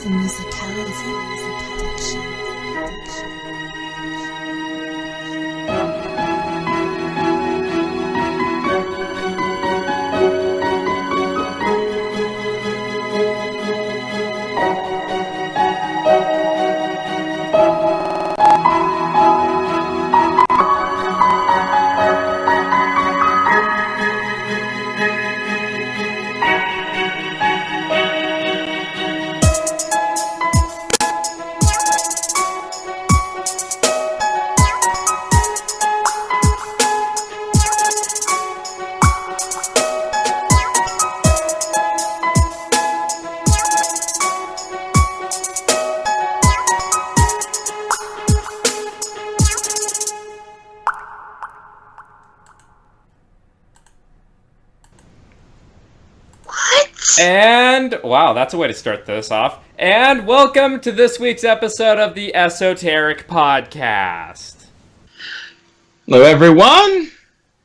The musicality production. And, wow, that's a way to start this off. And welcome to this week's episode of the Esoteric Podcast. Hello, everyone.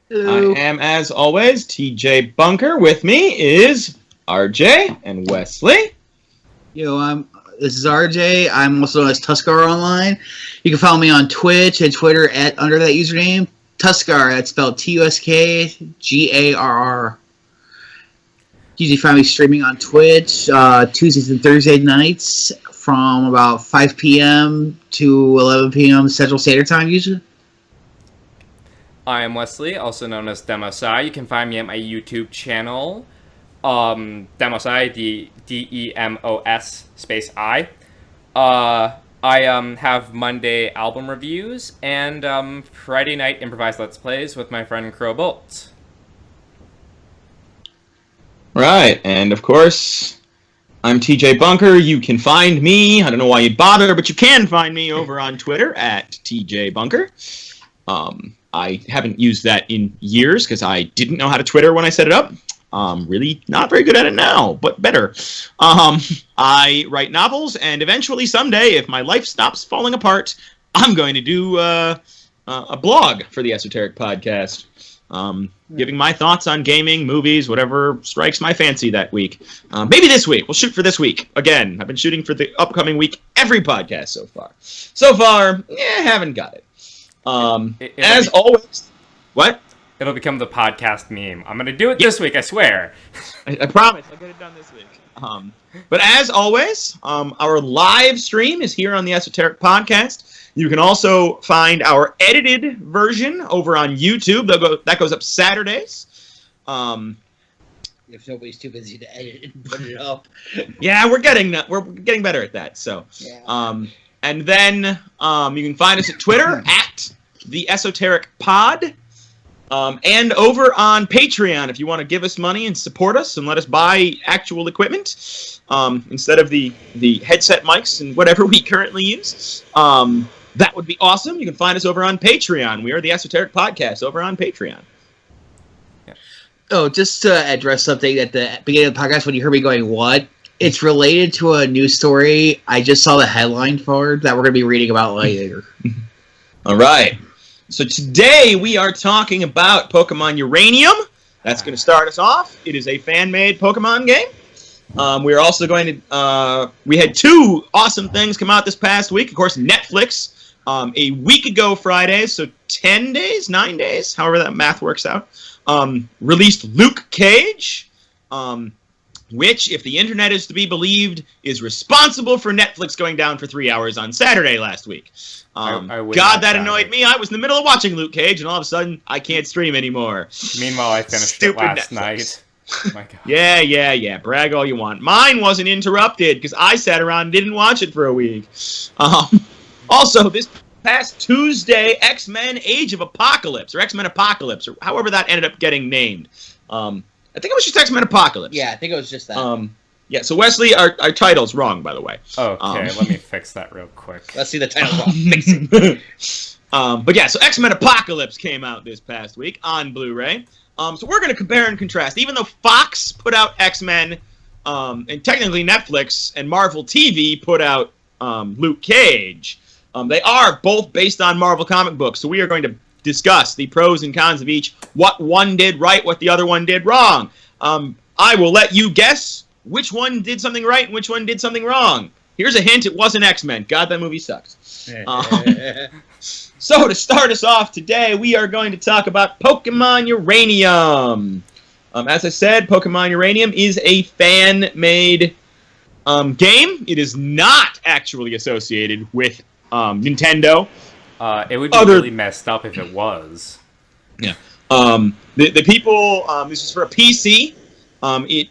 Hello. I am, as always, T.J.Bunker. With me is RJ and Wesley. This is RJ. I'm also known as Tuskgarr online. You can follow me on Twitch and Twitter under that username, Tuskgarr. That's spelled Tuskgarr. Usually find me streaming on Twitch Tuesdays and Thursday nights from about 5 p.m. to 11 p.m. Central Standard Time, usually. I am Wesley, also known as Demosai. You can find me at my YouTube channel, Demosai, D-E-M-O-S space I. I have Monday album reviews and Friday night improvised Let's Plays with my friend Crowbolt. Right, and of course, I'm T.J.Bunker. You can find me, I don't know why you'd bother, but you can find me over on Twitter at T.J.Bunker. I haven't used that in years because I didn't know how to Twitter when I set it up. Really not very good at it now, but better. I write novels, and eventually someday, if my life stops falling apart, I'm going to do a blog for the Esoteric Podcast. Giving my thoughts on gaming, movies, whatever strikes my fancy that week. Maybe this week. We'll shoot for this week. Again, I've been shooting for the upcoming week every podcast so far. Haven't got it. Always. What? It'll become the podcast meme. I'm going to do it this week, I swear. I promise. I'll get it done this week. But as always, our live stream is here on the Esoteric Podcast. You can also find our edited version over on YouTube. That goes up Saturdays. If nobody's too busy to edit it and put it up. Yeah, we're getting better at that. So, yeah. And then you can find us at Twitter at the Esoteric Pod, and over on Patreon if you want to give us money and support us and let us buy actual equipment instead of the headset mics and whatever we currently use. That would be awesome. You can find us over on Patreon. We are the Esoteric Podcast over on Patreon. Yeah. Oh, just to address something at the beginning of the podcast when you heard me going, what? It's related to a news story. I just saw the headline for it that we're going to be reading about later. All right. So today we are talking about Pokemon Uranium. That's going to start us off. It is a fan-made Pokemon game. We're also going to... we had two awesome things come out this past week. Of course, Netflix... a week ago Friday, so 9 days, however that math works out, released Luke Cage, which, if the internet is to be believed, is responsible for Netflix going down for 3 hours on Saturday last week. God, that annoyed me. I was in the middle of watching Luke Cage, and all of a sudden, I can't stream anymore. Meanwhile, I finished it last night. Oh my God. Yeah. Brag all you want. Mine wasn't interrupted, because I sat around and didn't watch it for a week. Also, this past Tuesday, X-Men Age of Apocalypse, or X-Men Apocalypse, or however that ended up getting named. I think it was just X-Men Apocalypse. Yeah, I think it was just that. Yeah, so Wesley, our title's wrong, by the way. Okay, let me fix that real quick. Let's see the title wrong. Fix it. But yeah, so X-Men Apocalypse came out this past week on Blu-ray. So we're going to compare and contrast. Even though Fox put out X-Men, and technically Netflix and Marvel TV put out Luke Cage, they are both based on Marvel comic books, so we are going to discuss the pros and cons of each, what one did right, what the other one did wrong. I will let you guess which one did something right and which one did something wrong. here's a hint. It wasn't X-Men. God, that movie sucks. So to start us off today, we are going to talk about Pokemon Uranium. As I said, Pokemon Uranium is a fan-made game. It is not actually associated with Nintendo. It would be really messed up if it was. Yeah. The people, this is for a PC. It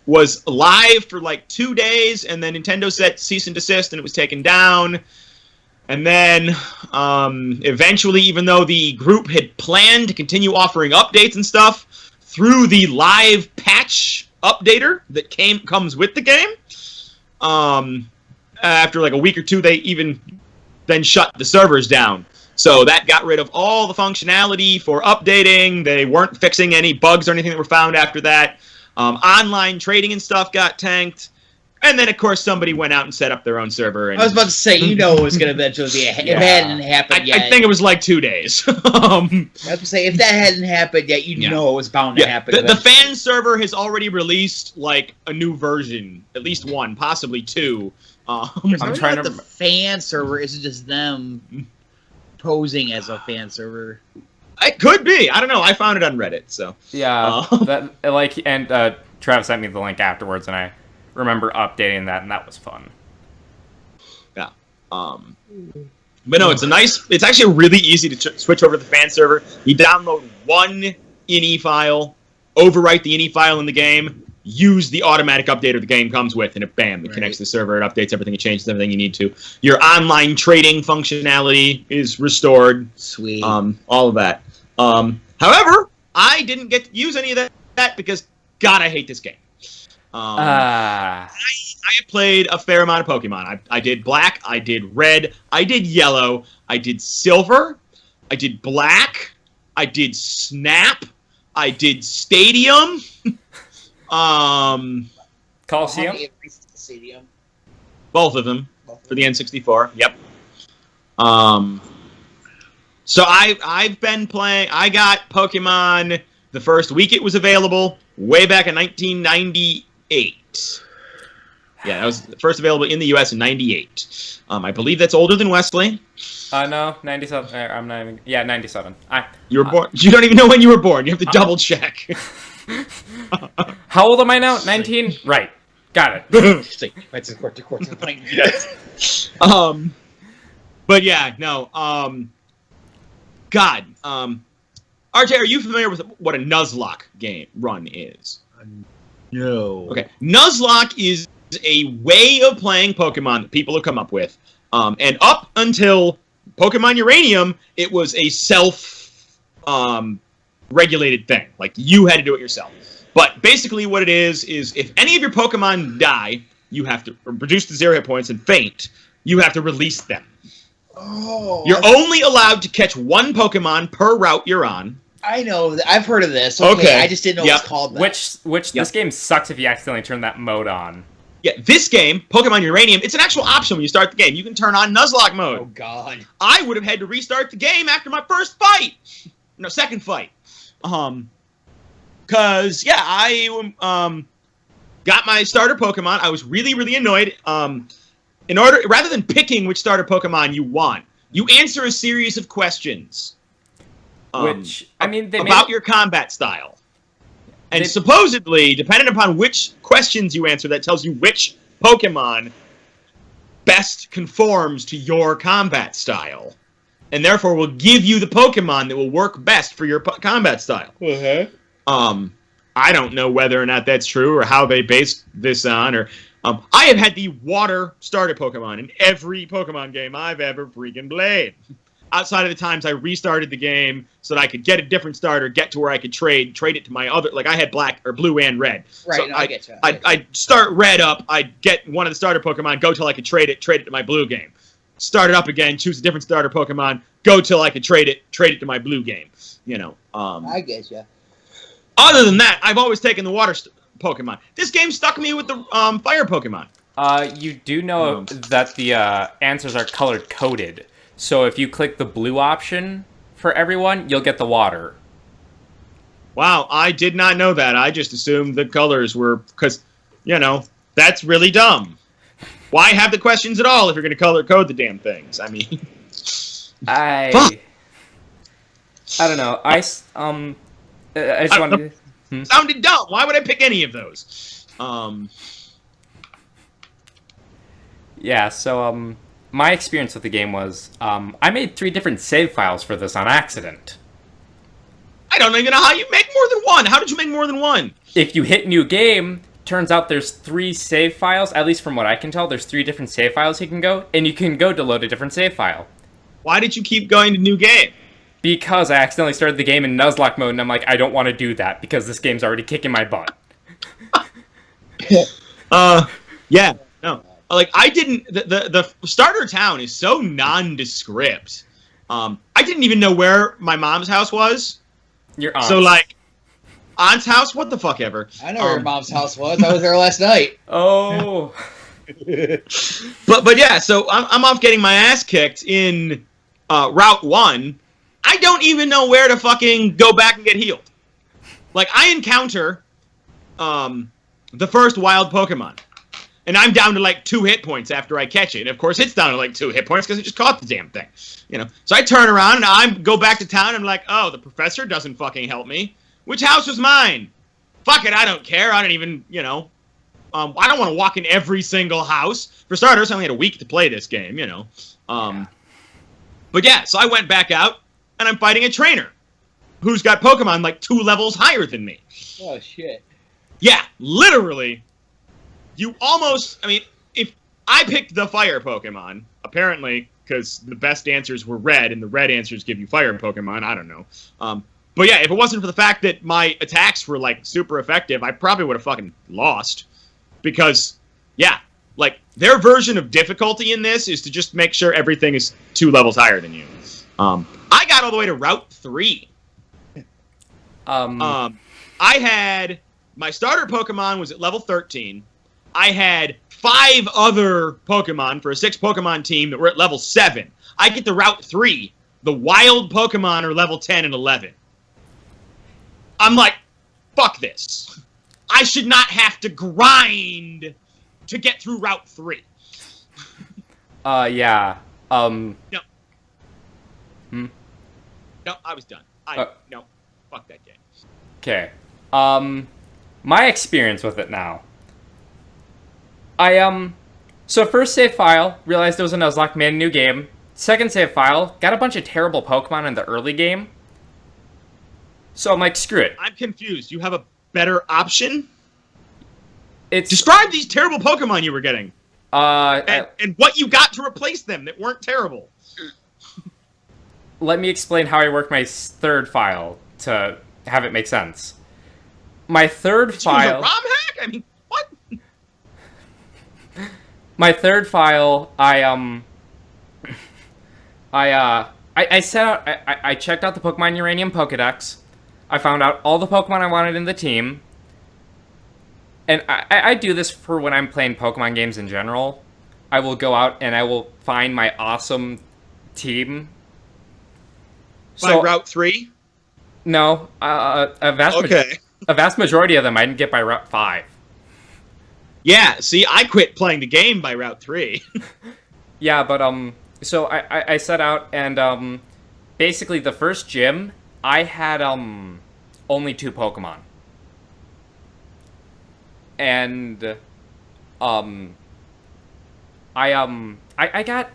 was live for like 2 days, and then Nintendo set cease and desist, and it was taken down. And then, eventually, even though the group had planned to continue offering updates and stuff through the live patch updater that comes with the game, after like a week or two, they even then shut the servers down. So that got rid of all the functionality for updating. They weren't fixing any bugs or anything that were found after that. Online trading and stuff got tanked. And then, of course, somebody went out and set up their own server. And I was about to say, it was going to eventually be it hadn't happened yet. I think it was like 2 days. I was going to say, if that hadn't happened yet, know it was bound to happen. The fan server has already released, like, a new version. At least one, possibly two. I'm trying to... The fan server isn't just them posing as a fan server. It could be. I don't know. I found it on Reddit, so... Yeah, Travis sent me the link afterwards, and I remember updating that, and that was fun. Yeah. But no, it's actually really easy to switch over to the fan server. You download one INI file, overwrite the INI file in the game, use the automatic updater the game comes with, and it connects to the server, it updates everything, it changes everything you need to. Your online trading functionality is restored. Sweet. All of that. However, I didn't get to use any of that because, God, I hate this game. I played a fair amount of Pokemon. I did Black, I did Red, I did Yellow, I did Silver, I did Black, I did Snap, I did Stadium, Coliseum? Both of them for the N64. Yep. So I've been playing. I got Pokemon the first week it was available, way back in 1998. Yeah, that was first available in the U.S. in 98. I believe that's older than Wesley. No, 97. I'm not even... Yeah, 97. You were born... You don't even know when you were born. You have to double check. How old am I now? 19? Right. Got it. But yeah, no. God. RJ, are you familiar with what a Nuzlocke run is? No. Okay. Nuzlocke is a way of playing Pokemon that people have come up with. And up until Pokemon Uranium, it was a self-regulated thing. Like, you had to do it yourself. But basically what it is if any of your Pokemon die, you have to reduce the 0 hit points and faint. You have to release them. Oh. You're only allowed to catch one Pokemon per route you're on. I know. I've heard of this. Okay. I just didn't know it was called that. This game sucks if you accidentally turn that mode on. Yeah, this game, Pokemon Uranium, it's an actual option when you start the game. You can turn on Nuzlocke mode. Oh, God. I would have had to restart the game after my first fight. No, second fight. Because, yeah, I got my starter Pokemon. I was really, really annoyed. Rather than picking which starter Pokemon you want, you answer a series of questions. About your combat style. And supposedly, depending upon which questions you answer, that tells you which Pokemon best conforms to your combat style. And therefore will give you the Pokemon that will work best for your combat style. Uh-huh. I don't know whether or not that's true or how they based this on. Or I have had the water starter Pokemon in every Pokemon game I've ever freaking played. Outside of the times I restarted the game so that I could get a different starter, get to where I could trade it to my other... Like, I had black or blue and red. Right, so no, I get you. I'd start red up, I'd get one of the starter Pokemon, go till I could trade it to my blue game. Start it up again, choose a different starter Pokemon, go till I could trade it to my blue game. You know. I get you. Other than that, I've always taken the water Pokemon. This game stuck me with the fire Pokemon. You do know that the answers are color-coded. So if you click the blue option for everyone, you'll get the water. Wow, I did not know that. I just assumed the colors were... Because, that's really dumb. Why have the questions at all if you're going to color code the damn things? I mean, I don't know. I just wanted to... Sounded dumb. Why would I pick any of those? Yeah, so my experience with the game was I made 3 different save files for this on accident. I don't even know how you make more than one. How did you make more than one? If you hit new game, turns out there's 3 save files. At least from what I can tell, there's 3 different save files you can go, and you can go to load a different save file. Why did you keep going to new game? Because I accidentally started the game in Nuzlocke mode, and I'm like, I don't want to do that, because this game's already kicking my butt. Yeah, no. Like, I didn't... The starter town is so nondescript. I didn't even know where my mom's house was. Your aunt's. So, like, aunt's house? What the fuck ever. I know where your mom's house was. I was there last night. Oh. But yeah, so I'm off getting my ass kicked in Route 1. I don't even know where to fucking go back and get healed. Like, I encounter the first wild Pokemon. And I'm down to, like, 2 hit points after I catch it. And, of course, it's down to, like, 2 hit points because it just caught the damn thing. You know? So I turn around and I go back to town and I'm like, oh, the professor doesn't fucking help me. Which house was mine? Fuck it, I don't care. I don't even, you know... I don't want to walk in every single house. For starters, I only had a week to play this game, you know. But yeah, so I went back out, and I'm fighting a trainer who's got Pokemon like 2 levels higher than me. Oh, shit. Yeah, literally. You almost... I mean, if I picked the fire Pokemon, apparently, because the best answers were red, and the red answers give you fire Pokemon, I don't know. But yeah, if it wasn't for the fact that my attacks were, like, super effective, I probably would have fucking lost. Because, yeah, like, their version of difficulty in this is to just make sure everything is 2 levels higher than you. I got all the way to Route 3. I had... My starter Pokemon was at level 13. I had 5 other Pokemon for a 6-Pokemon team that were at level 7. I get to Route 3. The wild Pokemon are level 10 and 11. I'm like, fuck this. I should not have to grind to get through Route 3. Yeah. No. No, I was done. No, fuck that game. Okay. My experience with it now. So first save file, realized it was a Nuzlocke, made a new game. Second save file, got a bunch of terrible Pokemon in the early game. So I'm like, screw it. I'm confused. You have a better option? It's Describe these terrible Pokemon you were getting. And what you got to replace them that weren't terrible. Let me explain how I work my third file to have it make sense. My third file... Use a ROM hack? I mean, what? My third file, I set out... I checked out the Pokemon Uranium Pokedex. I found out all the Pokemon I wanted in the team. And I do this for when I'm playing Pokemon games in general. I will go out and I will find my awesome team. By Route 3? No, a vast majority of them I didn't get by Route 5. Yeah, see, I quit playing the game by Route 3. Yeah, but so I set out and basically the first gym I had only 2 Pokemon. And I got...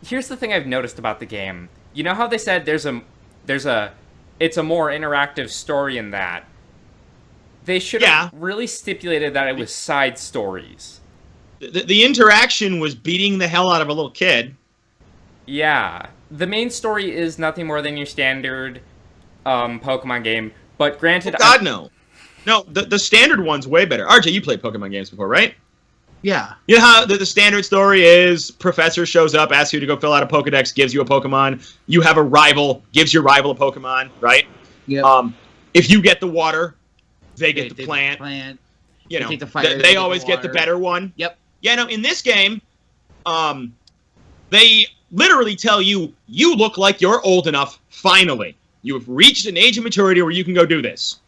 Here's the thing I've noticed about the game. You know how they said it's a more interactive story in that? They should have really stipulated that it was side stories. The interaction was beating the hell out of a little kid. Yeah. The main story is nothing more than your standard Pokemon game, but granted... Oh, God, no. No, the standard one's way better. RJ, you played Pokemon games before, right? Yeah. You know how the standard story is, professor shows up, asks you to go fill out a Pokedex, gives you a Pokemon, you have a rival, gives your rival a Pokemon, right? Yeah. If you get the water, they get the plant. You know, take the fire, they always get the better one. Yep. Yeah, no, in this game, they literally tell you, you look like you're old enough, finally. You have reached an age of maturity where you can go do this.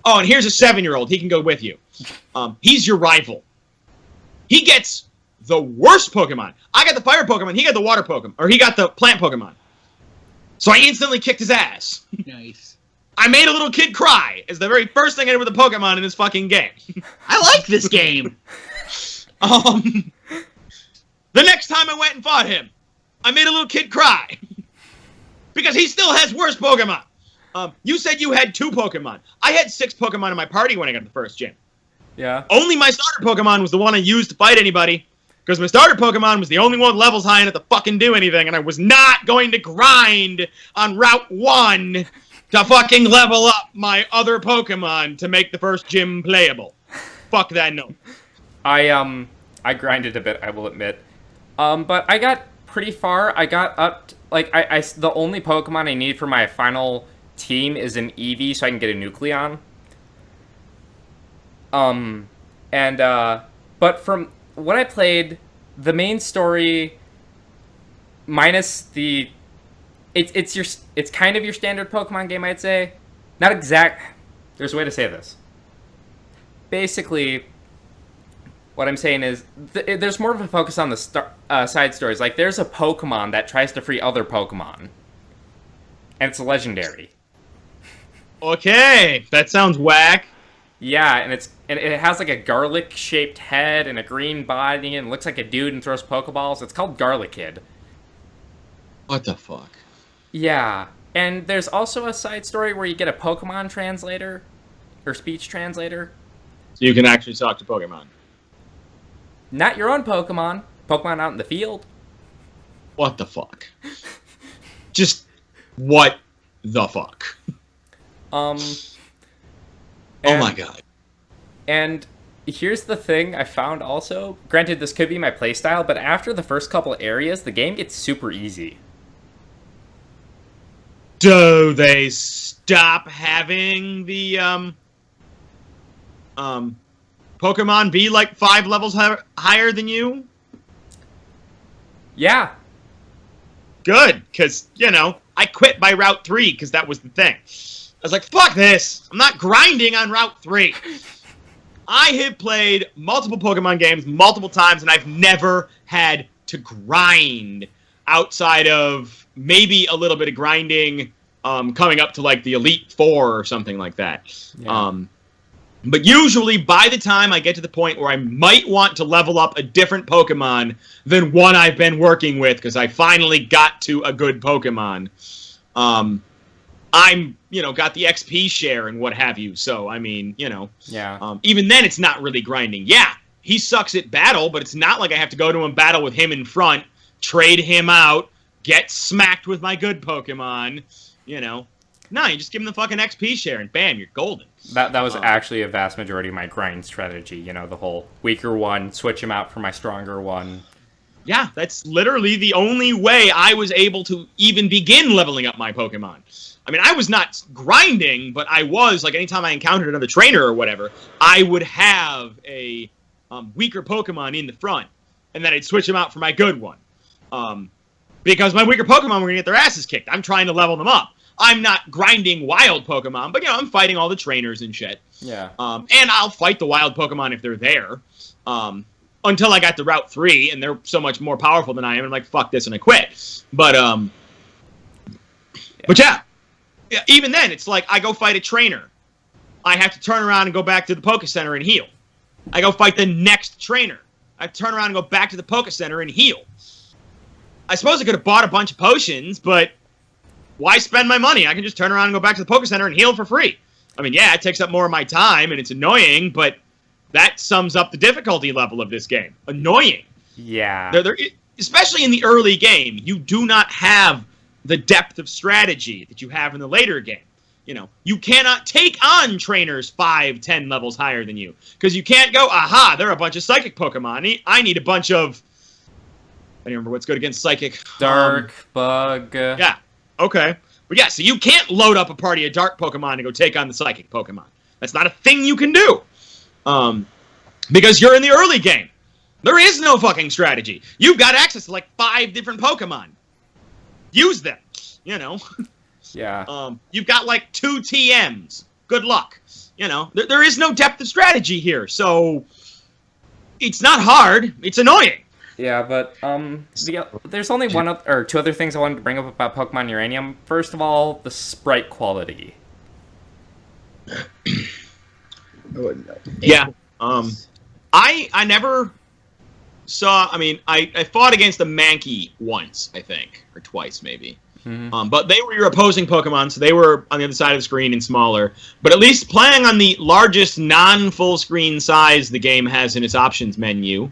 Oh, and here's a 7-year-old. He can go with you. He's your rival. He gets the worst Pokemon. I got the fire Pokemon, he got the water Pokemon, or he got the plant Pokemon. So I instantly kicked his ass. Nice. I made a little kid cry as the very first thing I did with a Pokemon in this fucking game. I like this game. The next time I went and fought him, I made a little kid cry. Because he still has worse Pokemon. You said you had 2 Pokemon. I had 6 Pokemon in my party when I got to the first gym. Yeah. Only my starter Pokemon was the one I used to fight anybody. Because my starter Pokemon was the only one levels high enough to fucking do anything. And I was not going to grind on Route 1 to fucking level up my other Pokemon to make the first gym playable. Fuck that no. I grinded a bit, I will admit. But I got pretty far. I got up, the only Pokemon I need for my final team is an Eevee, so I can get a Nucleon. But from what I played, the main story, minus the, it's kind of your standard Pokemon game, I'd say. Not exact. There's a way to say this. Basically, what I'm saying is there's more of a focus on the side stories. Like, there's a Pokemon that tries to free other Pokemon, and it's a legendary. Okay, that sounds whack. Yeah, and it has like a garlic-shaped head and a green body and looks like a dude and throws Pokeballs. It's called Garlic Kid. What the fuck? Yeah, and there's also a side story where you get a Pokemon translator, or speech translator. So you can actually talk to Pokemon. Not your own Pokemon. Pokemon out in the field. What the fuck? Just what the fuck? Oh my god. And here's the thing I found also. Granted, this could be my playstyle, but after the first couple areas, the game gets super easy. Do they stop having the Pokemon be like 5 levels higher than you? Yeah. Good, because, you know, I quit by Route 3 because that was the thing. I was like, fuck this! I'm not grinding on Route 3! I have played multiple Pokemon games multiple times, and I've never had to grind outside of maybe a little bit of grinding coming up to, like, the Elite Four or something like that. Yeah. But usually, by the time I get to the point where I might want to level up a different Pokemon than one I've been working with, because I finally got to a good Pokemon, I'm, you know, got the XP share and what have you. So, I mean, you know. Yeah. Even then, it's not really grinding. Yeah, he sucks at battle, but it's not like I have to go to him, battle with him in front, trade him out, get smacked with my good Pokemon, you know. No, you just give him the fucking XP share, and bam, you're golden. That was actually a vast majority of my grind strategy. You know, the whole weaker one, switch him out for my stronger one. Yeah, that's literally the only way I was able to even begin leveling up my Pokemon. I mean, I was not grinding, but I was, like, anytime I encountered another trainer or whatever, I would have a weaker Pokemon in the front, and then I'd switch him out for my good one. Because my weaker Pokemon were going to get their asses kicked. I'm trying to level them up. I'm not grinding wild Pokemon, but, you know, I'm fighting all the trainers and shit. Yeah. And I'll fight the wild Pokemon if they're there. Until I got to Route 3, and they're so much more powerful than I am, and I'm like, fuck this, and I quit. But yeah. Even then, it's like, I go fight a trainer. I have to turn around and go back to the Poke Center and heal. I go fight the next trainer. I have to turn around and go back to the Poke Center and heal. I suppose I could have bought a bunch of potions, but why spend my money? I can just turn around and go back to the Poke Center and heal for free. I mean, yeah, it takes up more of my time, and it's annoying, but that sums up the difficulty level of this game. Annoying. Yeah. Especially in the early game, you do not have the depth of strategy that you have in the later game. You know, you cannot take on trainers 5, 10 levels higher than you. Because you can't go, aha, they're a bunch of psychic Pokemon. I need a bunch of... I don't remember what's good against psychic. Dark, bug. Yeah, okay. But yeah, so you can't load up a party of dark Pokemon and go take on the psychic Pokemon. That's not a thing you can do. Because you're in the early game. There is no fucking strategy. You've got access to like 5 different Pokemon. Use them, you know. Yeah. You've got like 2 TMs. Good luck. You know, there is no depth of strategy here, so it's not hard. It's annoying. Yeah, but there's only or two other things I wanted to bring up about Pokemon Uranium. First of all, the sprite quality. I wouldn't know. Yeah. I never saw. I mean, I fought against a Mankey once, I think, or twice maybe. Mm-hmm. But they were your opposing Pokemon, so they were on the other side of the screen and smaller. But at least playing on the largest non-full screen size the game has in its options menu.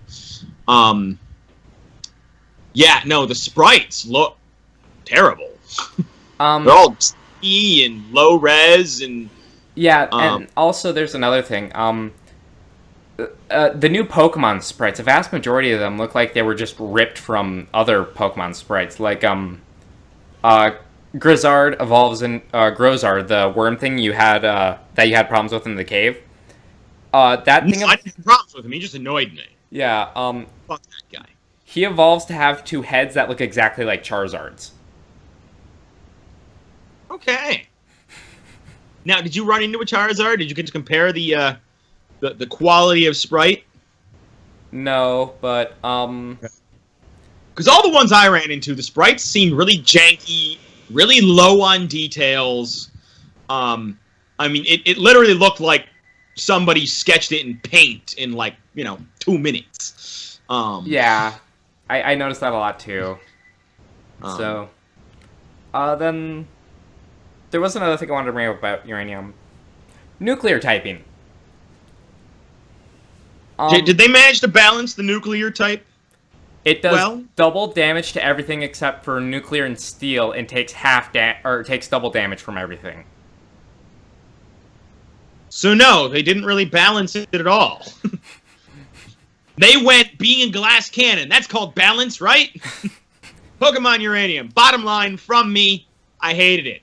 Yeah, no, the sprites look terrible. They're all E and low res and. Yeah, and also there's another thing. The new Pokemon sprites, a vast majority of them look like they were just ripped from other Pokemon sprites. Like, Grizzard evolves in Grozard, the worm thing you had that you had problems with in the cave. That thing. I didn't have problems with him. He just annoyed me. Yeah. Fuck that guy. He evolves to have two heads that look exactly like Charizard's. Okay. Now, did you run into a Charizard? Did you get to compare the quality of sprite? No, but Because all the ones I ran into, the sprites seemed really janky, really low on details. I mean, it literally looked like somebody sketched it in paint in, 2 minutes. Yeah, I noticed that a lot, too. So, then, there was another thing I wanted to bring up about Uranium. Nuclear typing. Did they manage to balance the nuclear type? It does double damage to everything except for nuclear and steel, and takes takes double damage from everything. So no, they didn't really balance it at all. They went being a glass cannon. That's called balance, right? Pokemon Uranium. Bottom line from me, I hated it.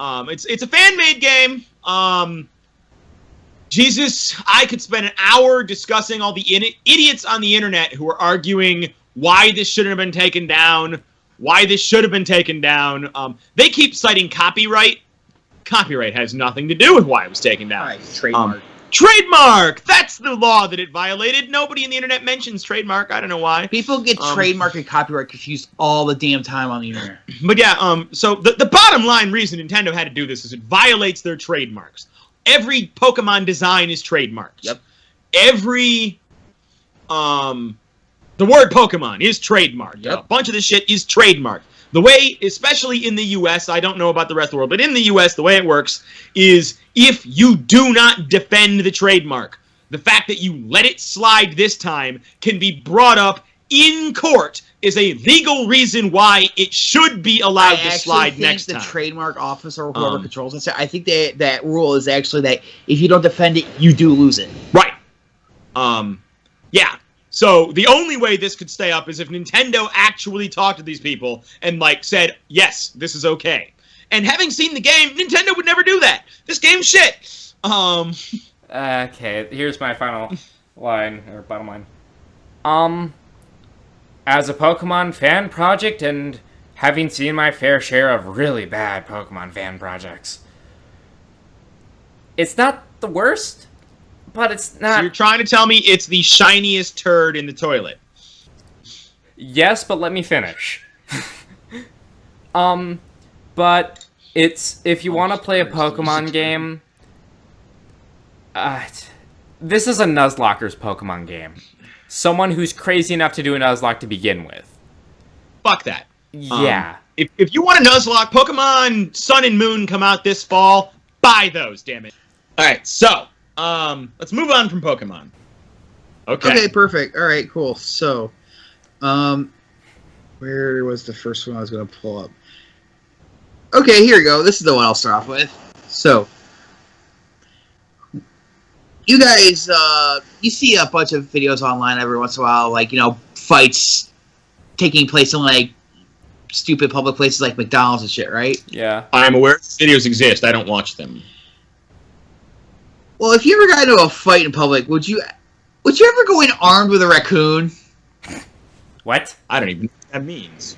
It's a fan-made game. Jesus, I could spend an hour discussing all the idiots on the internet who are arguing why this shouldn't have been taken down, why this should have been taken down. They keep citing copyright. Copyright has nothing to do with why it was taken down. Right, trademark. Trademark! That's the law that it violated. Nobody in the internet mentions trademark. I don't know why. People get trademark and copyright confused all the damn time on the internet. But yeah, so the bottom line reason Nintendo had to do this is it violates their trademarks. Every Pokemon design is trademarked. Yep. Every, the word Pokemon is trademarked. Yep. A bunch of this shit is trademarked. The way, especially in the U.S., I don't know about the rest of the world, but in the U.S., the way it works is if you do not defend the trademark, the fact that you let it slide this time can be brought up in court is a legal reason why it should be allowed to slide next time. The trademark office or whoever controls it, I think that rule is actually that if you don't defend it, you do lose it. Right. Yeah. So the only way this could stay up is if Nintendo actually talked to these people and said, yes, this is okay. And having seen the game, Nintendo would never do that. This game's shit. Okay, here's my final line, or bottom line. As a Pokemon fan project, and having seen my fair share of really bad Pokemon fan projects, it's not the worst, but it's not... So you're trying to tell me it's the shiniest turd in the toilet? Yes, but let me finish. But it's... If you want to play a Pokemon game... this is a Nuzlocker's Pokemon game. Someone who's crazy enough to do a Nuzlocke to begin with. Fuck that. Yeah. If you want a Nuzlocke, Pokemon Sun and Moon come out this fall. Buy those, damn it. Alright, so... let's move on from Pokemon. Okay, perfect. All right, cool. So, where was the first one I was going to pull up? Okay, here we go. This is the one I'll start off with. So, you guys, you see a bunch of videos online every once in a while, fights taking place in, stupid public places like McDonald's and shit, right? Yeah. I'm aware videos exist. I don't watch them. Well, if you ever got into a fight in public, would you ever go in armed with a raccoon? What? I don't even know what that means.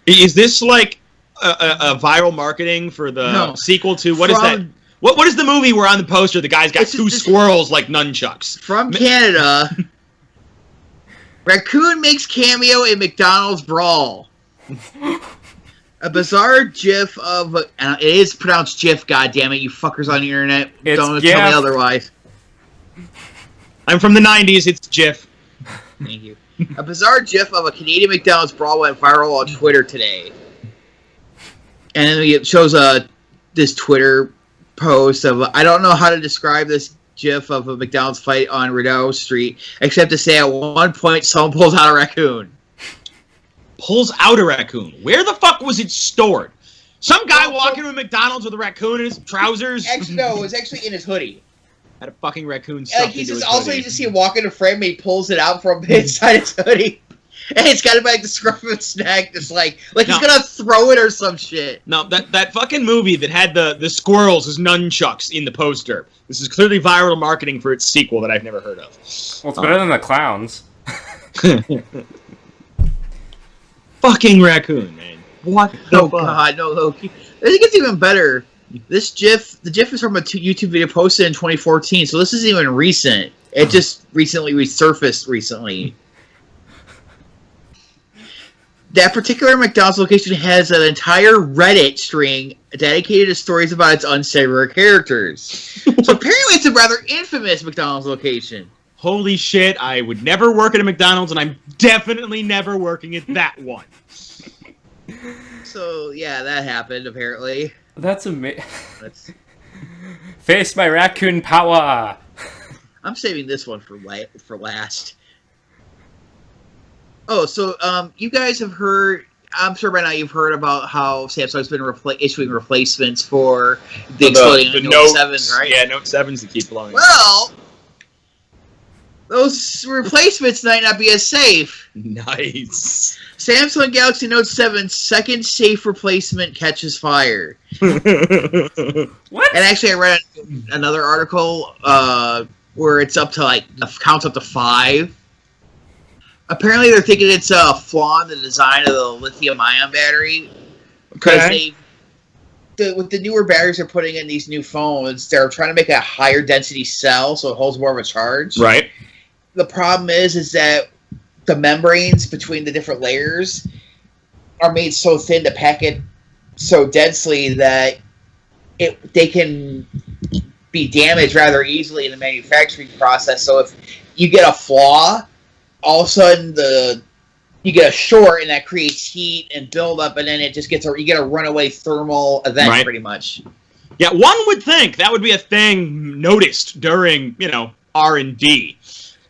Is this like a viral marketing for the sequel to what is that? What is the movie where on the poster the guy's got two squirrels like nunchucks? From Canada. Raccoon makes cameo in McDonald's brawl. A bizarre GIF of it is pronounced GIF. God damn it, you fuckers on the internet! Don't tell me otherwise. I'm from the '90s. It's GIF. Thank you. A bizarre GIF of a Canadian McDonald's brawl went viral on Twitter today, and then it shows this Twitter post of I don't know how to describe this GIF of a McDonald's fight on Rideau Street, except to say at one point someone pulls out a raccoon. Pulls out a raccoon. Where the fuck was it stored? Some guy walking to a McDonald's with a raccoon in his trousers? Actually, no, it was actually in his hoodie. Had a fucking raccoon stuffed Like, he's into just his also hoodie. you just see him walk in a frame and he pulls it out from inside his hoodie. And it's got like the scruff of his neck, just like he's gonna throw it or some shit. No, that fucking movie that had the squirrels as nunchucks in the poster. This is clearly viral marketing for its sequel that I've never heard of. Well, it's better than the clowns. Fucking raccoon, man. What the fuck? God, no, Loki. I think it's even better. This GIF, the GIF is from a YouTube video posted in 2014, so this isn't even recent. It just recently resurfaced recently. That particular McDonald's location has an entire Reddit string dedicated to stories about its unsavory characters. So apparently it's a rather infamous McDonald's location. Holy shit, I would never work at a McDonald's, and I'm definitely never working at that one. So, yeah, that happened, apparently. That's amazing. Face my raccoon power! I'm saving this one for last. Oh, so you guys have heard... I'm sure by now you've heard about how Samsung's been issuing replacements for the exploding Note 7s, right? Yeah, Note 7s that keep blowing. Well, those replacements might not be as safe. Nice. Samsung Galaxy Note 7's second safe replacement catches fire. What? And actually, I read another article where it's up to counts up to 5. Apparently, they're thinking it's a flaw in the design of the lithium-ion battery. Okay. With the newer batteries they're putting in these new phones, they're trying to make a higher density cell so it holds more of a charge. Right. The problem is that the membranes between the different layers are made so thin to pack it so densely that they can be damaged rather easily in the manufacturing process. So if you get a flaw, all of a sudden you get a short, and that creates heat and buildup, and then it just you get a runaway thermal event, pretty much. Yeah, one would think that would be a thing noticed during, R&D.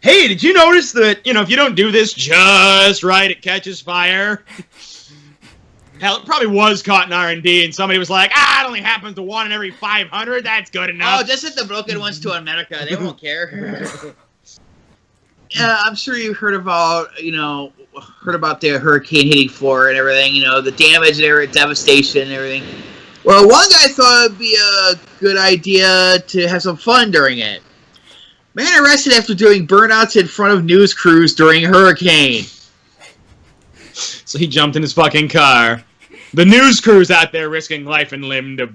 Hey, did you notice that, if you don't do this just right, it catches fire? Hell, it probably was caught in R&D, and somebody was like, it only happens to 1 in every 500, that's good enough. Oh, just hit the broken ones to America, they won't care. I'm sure you've heard about, the hurricane hitting Florida and everything, the damage and devastation and everything. Well, one guy thought it'd be a good idea to have some fun during it. Man arrested after doing burnouts in front of news crews during a hurricane. So he jumped in his fucking car. The news crew's out there risking life and limb to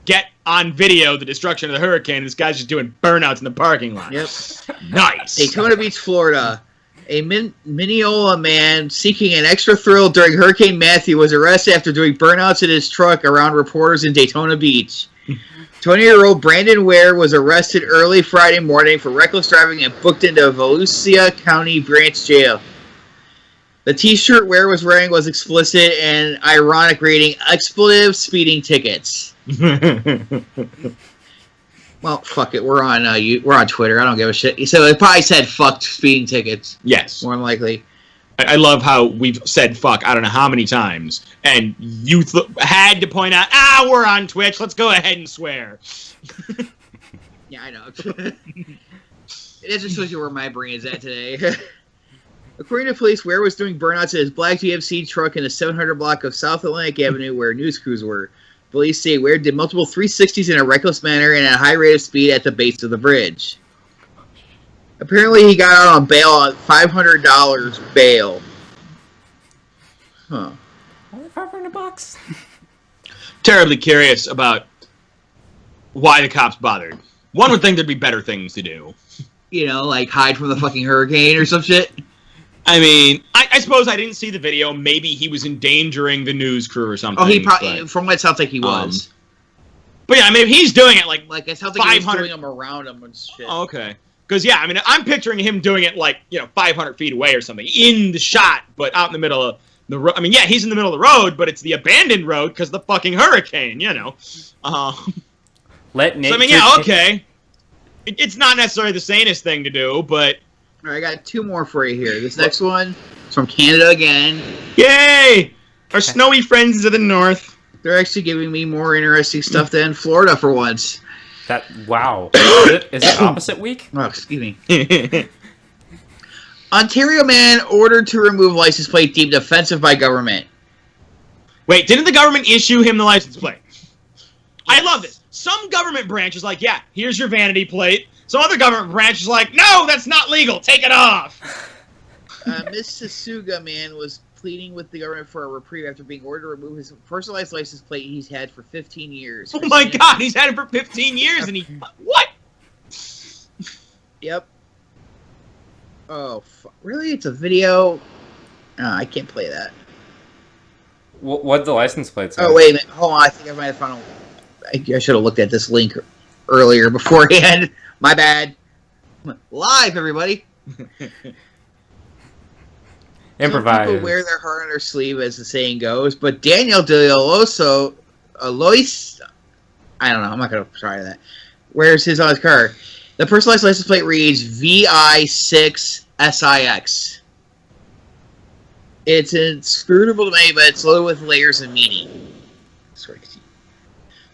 get on video the destruction of the hurricane. This guy's just doing burnouts in the parking lot. Yep. Nice. Daytona Beach, Florida. A Mineola man seeking an extra thrill during Hurricane Matthew was arrested after doing burnouts in his truck around reporters in Daytona Beach. 20-year-old Brandon Ware was arrested early Friday morning for reckless driving and booked into Volusia County Branch Jail. The t-shirt Ware was wearing was explicit and ironic, reading "expletive speeding tickets." Well, fuck it. We're on Twitter. I don't give a shit. So it probably said "fucked speeding tickets." Yes. More than likely. I love how we've said "fuck" I don't know how many times, and you had to point out, we're on Twitch. Let's go ahead and swear. Yeah, I know. It just shows you where my brain is at today. According to police, Ware was doing burnouts in his black GMC truck in the 700 block of South Atlantic Avenue where news crews were. Police say Ware did multiple 360s in a reckless manner and at a high rate of speed at the base of the bridge. Apparently, he got out on bail on $500 bail. Huh. Only $500? Terribly curious about why the cops bothered. One would think there'd be better things to do. Like hide from the fucking hurricane or some shit. I mean, I suppose I didn't see the video. Maybe he was endangering the news crew or something. Oh, he probably, from what it sounds like he was. But yeah, I mean, if he's doing it like it sounds like he was doing them around him and shit. Oh, okay. Because, yeah, I mean, I'm picturing him doing it 500 feet away or something in the shot, but out in the middle of the road. I mean, yeah, he's in the middle of the road, but it's the abandoned road because the fucking hurricane, Let nature. So, I mean, yeah, okay. It's not necessarily the sanest thing to do, but. All right, I got two more for you here. This next one is from Canada again. Yay! Our snowy friends to the north. They're actually giving me more interesting stuff than Florida for once. Wow. Is it opposite week? Oh, excuse me. Ontario man ordered to remove license plate deemed offensive by government. Wait, didn't the government issue him the license plate? I love this. Some government branch is like, yeah, here's your vanity plate. Some other government branch is like, no, that's not legal. Take it off. Mississauga man was pleading with the government for a reprieve after being ordered to remove his personalized license plate he's had for 15 years. Oh my God, he's had it for 15 years and he... What? Yep. Oh, really? It's a video? I can't play that. What'd the license plate say? Oh, wait a minute. Hold on. I think I might have found I should have looked at this link earlier beforehand. My bad. Live, everybody. Improvise. Some people wear their heart on their sleeve, as the saying goes, but Daniel Alois, I don't know, I'm not going to try that, wears his on his car. The personalized license plate reads VI6SIX. It's inscrutable to me, but it's loaded with layers of meaning.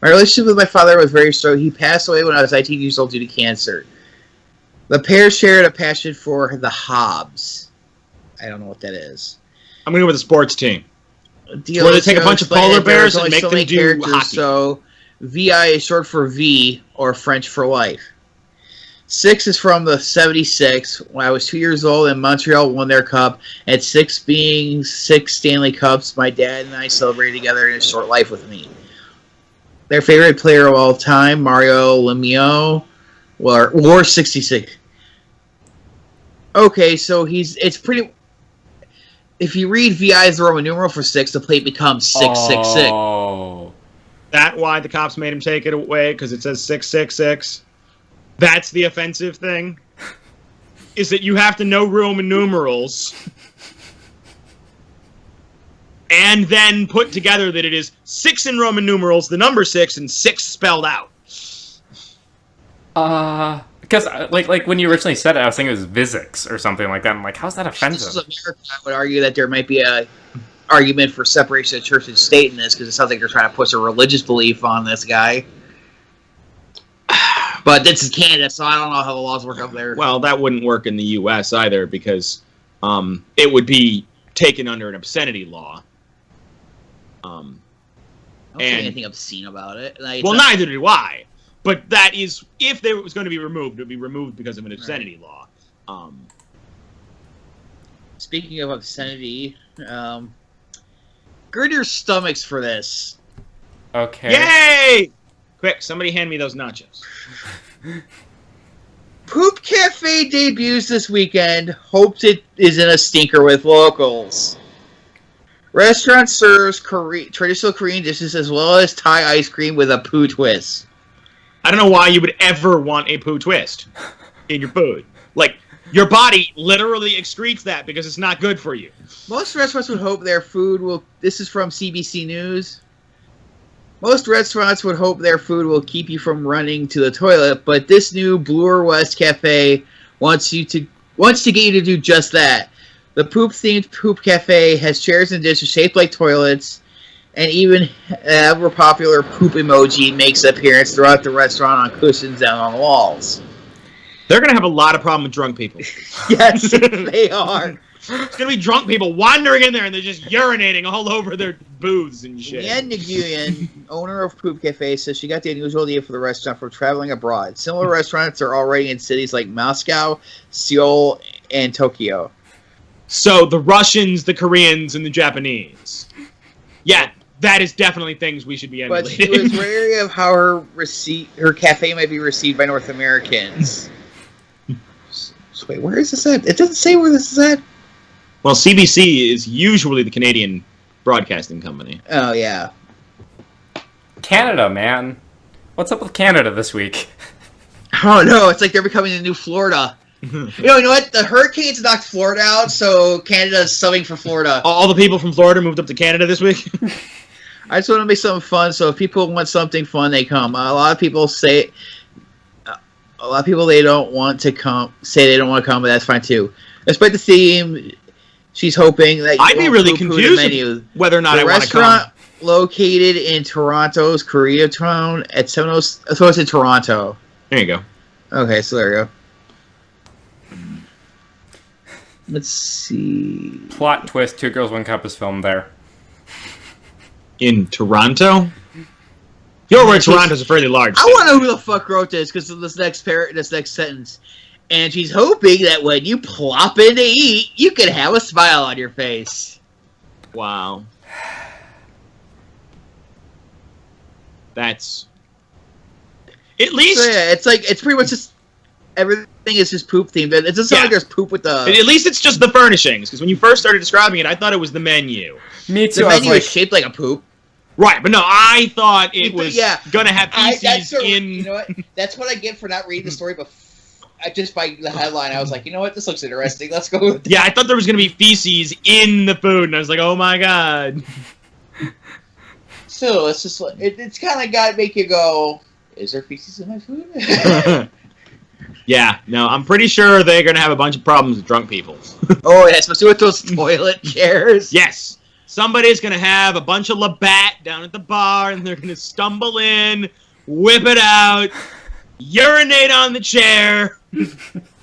My relationship with my father was very strong. He passed away when I was 19 years old due to cancer. The pair shared a passion for the Hobbs. I don't know what that is. I'm going to go with a sports team. Where they take a bunch of polar bears and make them do hockey. So VI is short for V, or French for life. 6 is from the 76. When I was 2 years old and Montreal won their cup. At 6 being 6 Stanley Cups, my dad and I celebrated together in his short life with me. Their favorite player of all time, Mario Lemieux, War 66. Okay, so it's pretty... If you read VI as the Roman numeral for 6, the plate becomes 666. Oh. That's why the cops made him take it away, because it says 666. That's the offensive thing. Is that you have to know Roman numerals and then put together that it is 6 in Roman numerals, the number 6, and 6 spelled out. Because like when you originally said it, I was thinking it was Vizix or something like that. I'm like, how's that offensive? This is America. I would argue that there might be a argument for separation of church and state in this, because it sounds like they're trying to push a religious belief on this guy. But this is Canada, so I don't know how the laws work up there. Well, that wouldn't work in the U.S. either, because it would be taken under an obscenity law. I don't say anything obscene about it. Neither do I. But that is, if it was going to be removed, it would be removed because of an obscenity law. Speaking of obscenity, gird your stomachs for this. Okay. Yay! Quick, somebody hand me those nachos. Poop Cafe debuts this weekend. Hopes it isn't a stinker with locals. Restaurant serves traditional Korean dishes as well as Thai ice cream with a poo twist. I don't know why you would ever want a poo twist in your food. Like, your body literally excretes that because it's not good for you. Most restaurants would hope their food will... This is from CBC News. Most restaurants would hope their food will keep you from running to the toilet, but this new Bloor West Cafe wants to get you to do just that. The poop-themed Poop Cafe has chairs and dishes shaped like toilets, and even ever popular poop emoji makes an appearance throughout the restaurant on cushions and on the walls. They're going to have a lot of problem with drunk people. Yes, they are. It's going to be drunk people wandering in there and they're just urinating all over their booths and shit. Leanne Nguyen, owner of Poop Cafe, says she got the unusual idea for the restaurant from traveling abroad. Similar restaurants are already in cities like Moscow, Seoul, and Tokyo. So the Russians, the Koreans, and the Japanese. Yeah, that is definitely things we should be emulating. But she was wary of how her cafe might be received by North Americans. So wait, where is this at? It doesn't say where this is at. Well, CBC is usually the Canadian broadcasting company. Oh, yeah. Canada, man. What's up with Canada this week? Oh, no, it's like they're becoming the new Florida. You know what? The hurricanes knocked Florida out, so Canada's subbing for Florida. All the people from Florida moved up to Canada this week? I just want to make something fun, so if people want something fun, they come. A lot of people say... A lot of people, they don't want to come, say they don't want to come, but that's fine, too. Despite the theme, she's hoping that you I'd be won't really poo-poo confused the menu. whether or not I want to come. The restaurant located in Toronto's Koreatown at 7:00. So it's in Toronto. There you go. Okay, so there you go. Let's see. Plot twist, Two Girls, One Cup is filmed there. In Toronto? Your word Toronto's a fairly large I city. want to know who the fuck wrote this, because of this next sentence. And she's hoping that when you plop in to eat, you can have a smile on your face. Wow. That's... At least... So yeah, it's pretty much just... Everything is just poop themed. It doesn't sound like there's poop with the... At least it's just the furnishings, because when you first started describing it, I thought it was the menu. Me too. The I was menu like, is shaped like a poop. Right, but no, I thought it was gonna have feces in... You know what? That's what I get for not reading the story, but just by the headline, I was like, you know what? This looks interesting. Let's go with that. Yeah, I thought there was gonna be feces in the food, and I was like, oh my god. So, it's just... It's kind of got to make you go, is there feces in my food? Yeah, no, I'm pretty sure they're gonna have a bunch of problems with drunk people. Oh, yeah, especially with those toilet chairs. Yes. Somebody's going to have a bunch of Labatt down at the bar, and they're going to stumble in, whip it out, urinate on the chair,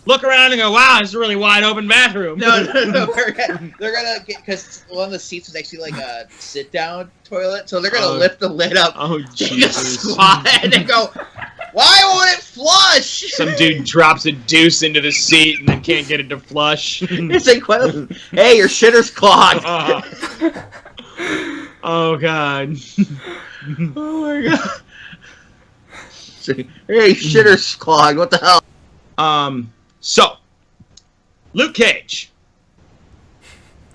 look around and go, wow, this is a really wide open bathroom. No. They're going to get, because one of the seats was actually like a sit-down toilet, so they're going to lift the lid up, take a Jesus. squat, and then go, why won't it flush? Some dude drops a deuce into the seat and then can't get it to flush. It's like, hey, your shitter's clogged. Oh, God. Oh, my God. Hey, shitter's clogged. What the hell? So, Luke Cage.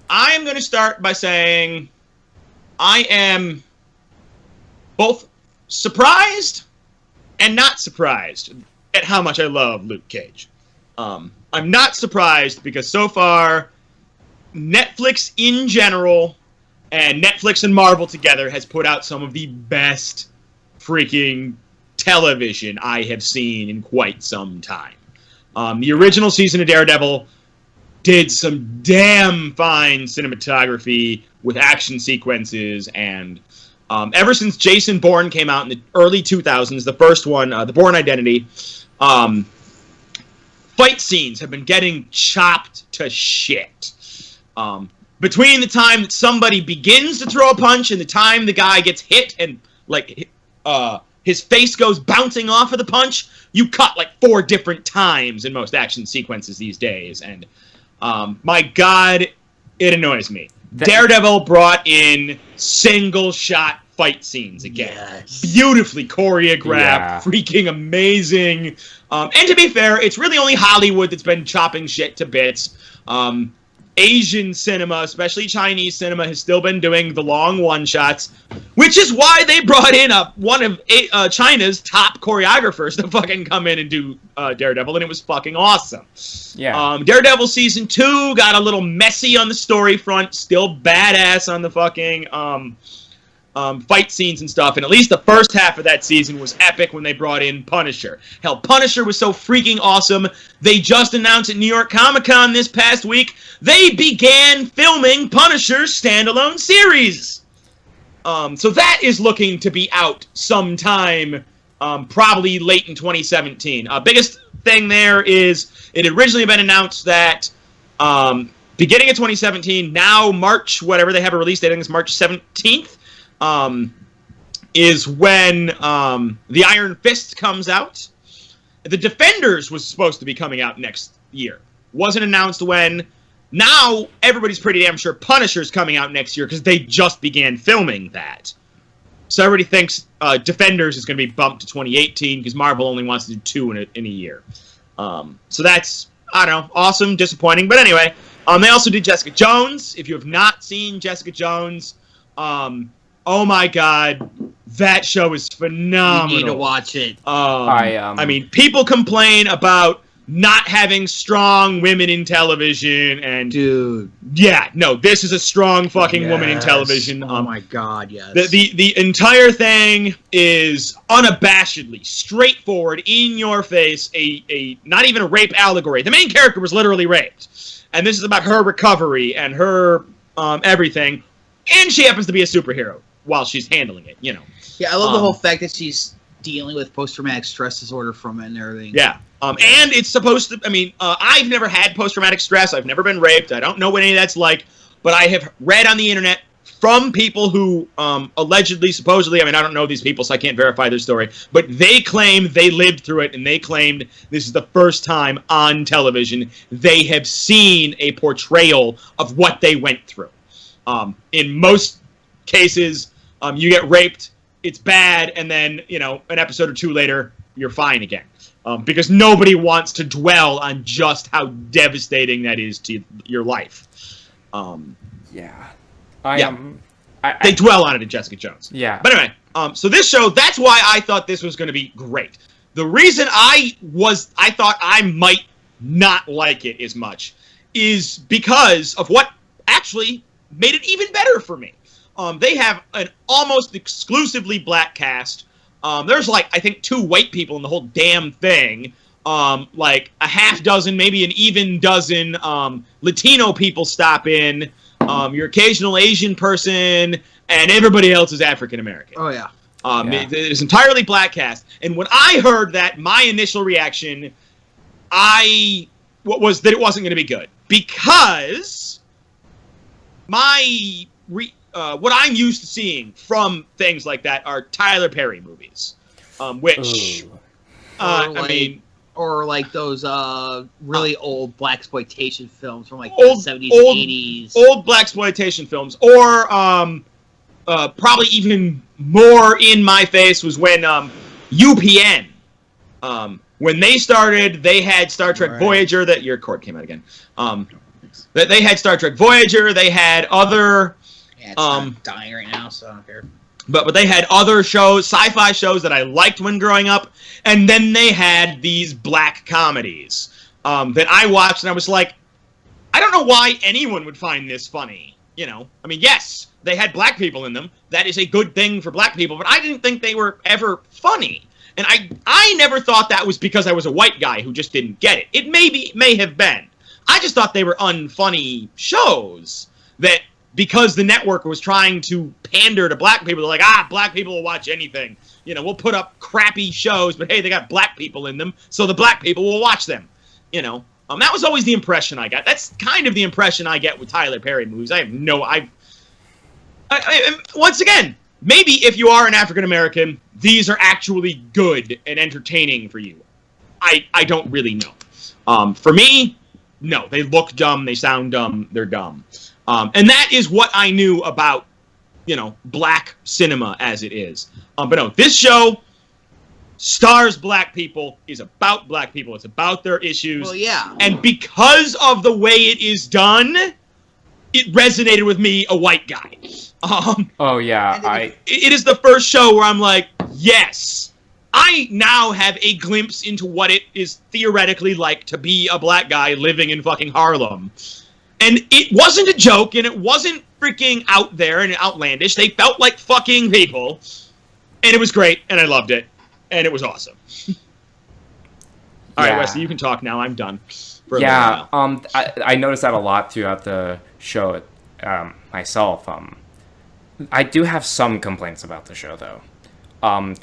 I am going to start by saying I am both surprised and not surprised at how much I love Luke Cage. I'm not surprised because so far, Netflix in general and Netflix and Marvel together has put out some of the best freaking television I have seen in quite some time. The original season of Daredevil did some damn fine cinematography with action sequences, and ever since Jason Bourne came out in the early 2000s, the first one, The Bourne Identity, fight scenes have been getting chopped to shit. Between the time that somebody begins to throw a punch and the time the guy gets hit and, like, his face goes bouncing off of the punch, you cut, like, 4 different times in most action sequences these days. And, my God, it annoys me. Daredevil brought in single-shot fight scenes again. Yes. Beautifully choreographed, freaking amazing. And to be fair, it's really only Hollywood that's been chopping shit to bits. Asian cinema, especially Chinese cinema, has still been doing the long one-shots, which is why they brought in one of China's top choreographers to fucking come in and do Daredevil, and it was fucking awesome. Yeah. Daredevil Season 2 got a little messy on the story front, still badass on the fucking fight scenes and stuff, and at least the first half of that season was epic when they brought in Punisher. Hell, Punisher was so freaking awesome, they just announced at New York Comic-Con this past week, they began filming Punisher's standalone series! So that is looking to be out sometime, probably late in 2017. Biggest thing there is, it had originally been announced that, beginning of 2017, now March, whatever, they have a release date, I think it's March 17th, is when the Iron Fist comes out. The Defenders was supposed to be coming out next year. Wasn't announced when. Now, everybody's pretty damn sure Punisher's coming out next year because they just began filming that. So everybody thinks Defenders is going to be bumped to 2018 because Marvel only wants to do 2 in a year. So that's, I don't know, awesome, disappointing. But anyway, They also did Jessica Jones. If you have not seen Jessica Jones, oh my god, that show is phenomenal. You need to watch it. I mean, people complain about not having strong women in television, and Dude. yeah, no, this is a strong fucking woman in television. Oh my god, yes. The entire thing is unabashedly straightforward, in your face, a not even a rape allegory. The main character was literally raped, and this is about her recovery and her everything, and she happens to be a superhero while she's handling it, you know. Yeah, I love the whole fact that she's dealing with post-traumatic stress disorder from it and everything. Yeah. And it's supposed to, I mean, I've never had post-traumatic stress. I've never been raped. I don't know what any of that's like. But I have read on the internet from people who allegedly, supposedly, I mean, I don't know these people, so I can't verify their story. But they claim they lived through it, and they claimed this is the first time on television they have seen a portrayal of what they went through. In most cases, you get raped, it's bad, and then, you know, an episode or two later, you're fine again. Because nobody wants to dwell on just how devastating that is to your life. Yeah. They dwell on it in Jessica Jones. Yeah. But anyway, so this show, that's why I thought this was going to be great. The reason I thought I might not like it as much is because of what actually made it even better for me. They have an almost exclusively black cast. There's like, I think 2 white people in the whole damn thing. Like a half dozen, maybe an even dozen Latino people stop in. Your occasional Asian person, and everybody else is African American. Oh yeah. It's entirely black cast. And when I heard that, my initial reaction, was that it wasn't going to be good, because what I'm used to seeing from things like that are Tyler Perry movies, which, I mean, or like those really old blaxploitation films from like the 70s and 80s. Old blaxploitation films, or probably even more in my face was when UPN, when they started, they had Star Trek Voyager. That your cord came out again. They had Star Trek Voyager. They had other. Yeah, it's not dying right now, so I don't care. But they had other shows, sci-fi shows that I liked when growing up, and then they had these black comedies that I watched, and I was like, I don't know why anyone would find this funny. You know, I mean, yes, they had black people in them. That is a good thing for black people, but I didn't think they were ever funny. And I never thought that was because I was a white guy who just didn't get it. It may have been. I just thought they were unfunny shows that, because the network was trying to pander to black people, they're like, black people will watch anything. You know, we'll put up crappy shows, but hey, they got black people in them, so the black people will watch them. You know, that was always the impression I got. That's kind of the impression I get with Tyler Perry movies. Once again, maybe if you are an African American, these are actually good and entertaining for you. I don't really know. For me, no, they look dumb, they sound dumb, they're dumb. And that is what I knew about, you know, black cinema as it is. But no, this show stars black people, is about black people, it's about their issues. Well, yeah. And because of the way it is done, it resonated with me, a white guy. Oh yeah, It is the first show where I'm like, yes, I now have a glimpse into what it is theoretically like to be a black guy living in fucking Harlem. And it wasn't a joke, and it wasn't freaking out there and outlandish. They felt like fucking people. And it was great, and I loved it. And it was awesome. All right, Wesley, you can talk now. I'm done. I noticed that a lot throughout the show myself. I do have some complaints about the show, though.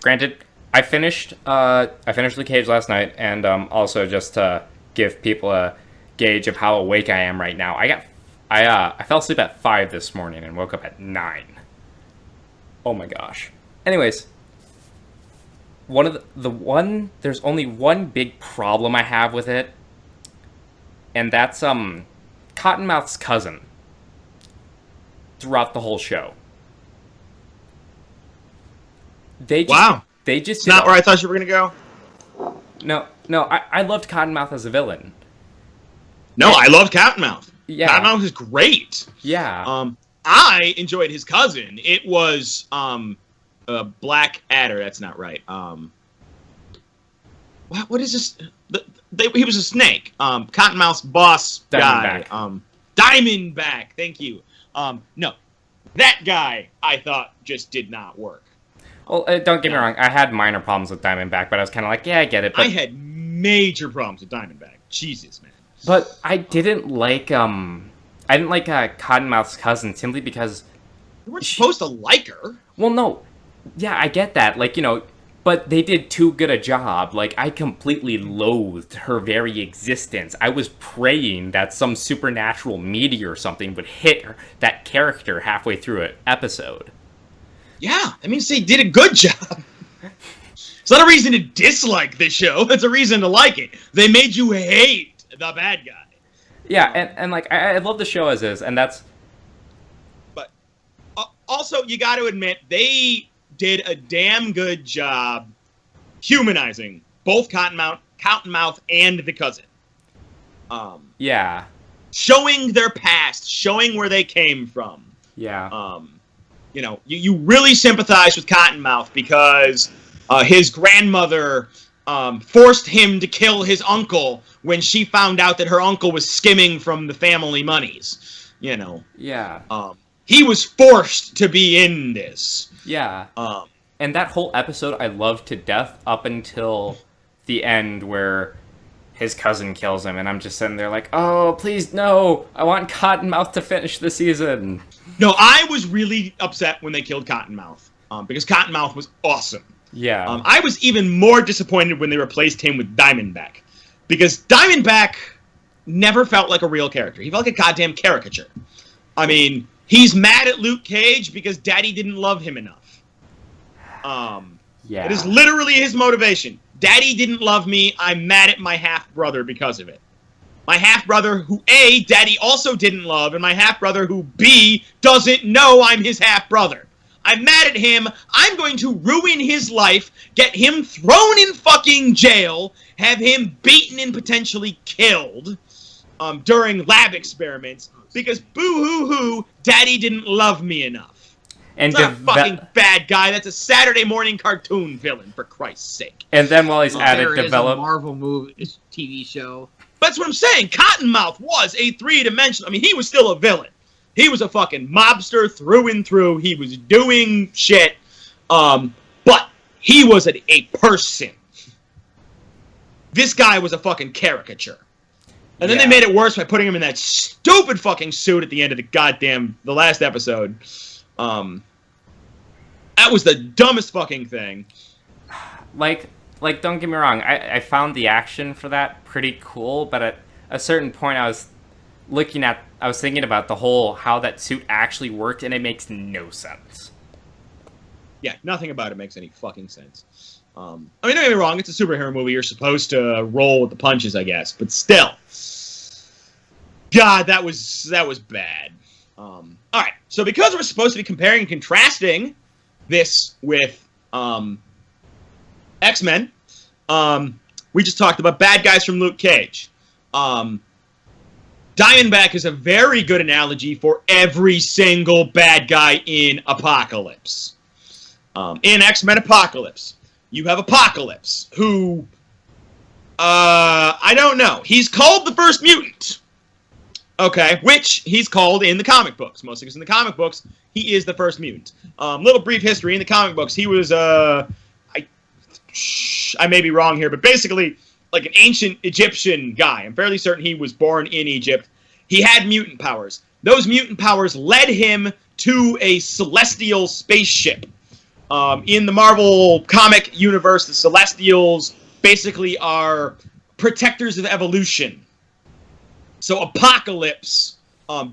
Granted, I finished Luke Cage last night, and also just to give people a gauge of how awake I am right now. I fell asleep at 5 this morning and woke up at 9. Oh my gosh. Anyways, there's only one big problem I have with it, and that's Cottonmouth's cousin throughout the whole show. They just it's not where I thought you were gonna go. No, I loved Cottonmouth as a villain. No, I love Cottonmouth. Yeah. Cottonmouth is great. Yeah. I enjoyed his cousin. It was Black Adder. That's not right. What is this? He was a snake. Cottonmouth's boss guy. Diamondback. Thank you. No, that guy I thought just did not work. Well, don't get me wrong. I had minor problems with Diamondback, but I was kind of like, yeah, I get it. But I had major problems with Diamondback. Jesus, man. But I didn't like Cottonmouth's cousin simply because you weren't supposed to like her. Well, no. Yeah, I get that. Like, but they did too good a job. Like, I completely loathed her very existence. I was praying that some supernatural meteor or something would hit that character halfway through an episode. Yeah, I mean, they did a good job. It's not a reason to dislike this show. It's a reason to like it. They made you hate the bad guy. Yeah, and like, I love the show as is, and that's... But also, you got to admit, they did a damn good job humanizing both Cottonmouth and the cousin. Yeah. Showing their past, showing where they came from. Yeah. You really sympathize with Cottonmouth because his grandmother forced him to kill his uncle when she found out that her uncle was skimming from the family monies. Yeah. He was forced to be in this. Yeah. And that whole episode I loved to death up until the end where his cousin kills him, and I'm just sitting there like, oh, please, no! I want Cottonmouth to finish the season! No, I was really upset when they killed Cottonmouth, because Cottonmouth was awesome. Yeah. I was even more disappointed when they replaced him with Diamondback, because Diamondback never felt like a real character. He felt like a goddamn caricature. I mean, he's mad at Luke Cage because Daddy didn't love him enough. Yeah. It is literally his motivation. Daddy didn't love me. I'm mad at my half-brother because of it. My half-brother who, A, Daddy also didn't love, and my half-brother who, B, doesn't know I'm his half-brother. I'm mad at him. I'm going to ruin his life, get him thrown in fucking jail, have him beaten and potentially killed during lab experiments because boo-hoo-hoo, Daddy didn't love me enough. And That's not a fucking bad guy. That's a Saturday morning cartoon villain, for Christ's sake. And then while he's at it, develop a Marvel movie, TV show. That's what I'm saying. Cottonmouth was a three-dimensional. I mean, he was still a villain. He was a fucking mobster through and through. He was doing shit. But he was a person. This guy was a fucking caricature. And then they made it worse by putting him in that stupid fucking suit at the end of the last episode. That was the dumbest fucking thing. Like, don't get me wrong, I found the action for that pretty cool, but at a certain point I was thinking about the whole, how that suit actually worked, and it makes no sense. Yeah, nothing about it makes any fucking sense. I mean, don't get me wrong, it's a superhero movie, you're supposed to roll with the punches, I guess, but still. God, that was bad. Alright, so because we're supposed to be comparing and contrasting this with X-Men, we just talked about bad guys from Luke Cage. Diamondback is a very good analogy for every single bad guy in Apocalypse. In X-Men Apocalypse, you have Apocalypse, who, I don't know, he's called the first mutant. Okay, which he's called in the comic books. Mostly because in the comic books, he is the first mutant. Little brief history, in the comic books, he was, I may be wrong here, but basically, like an ancient Egyptian guy. I'm fairly certain he was born in Egypt. He had mutant powers. Those mutant powers led him to a celestial spaceship. In the Marvel comic universe, the Celestials basically are protectors of evolution. So Apocalypse,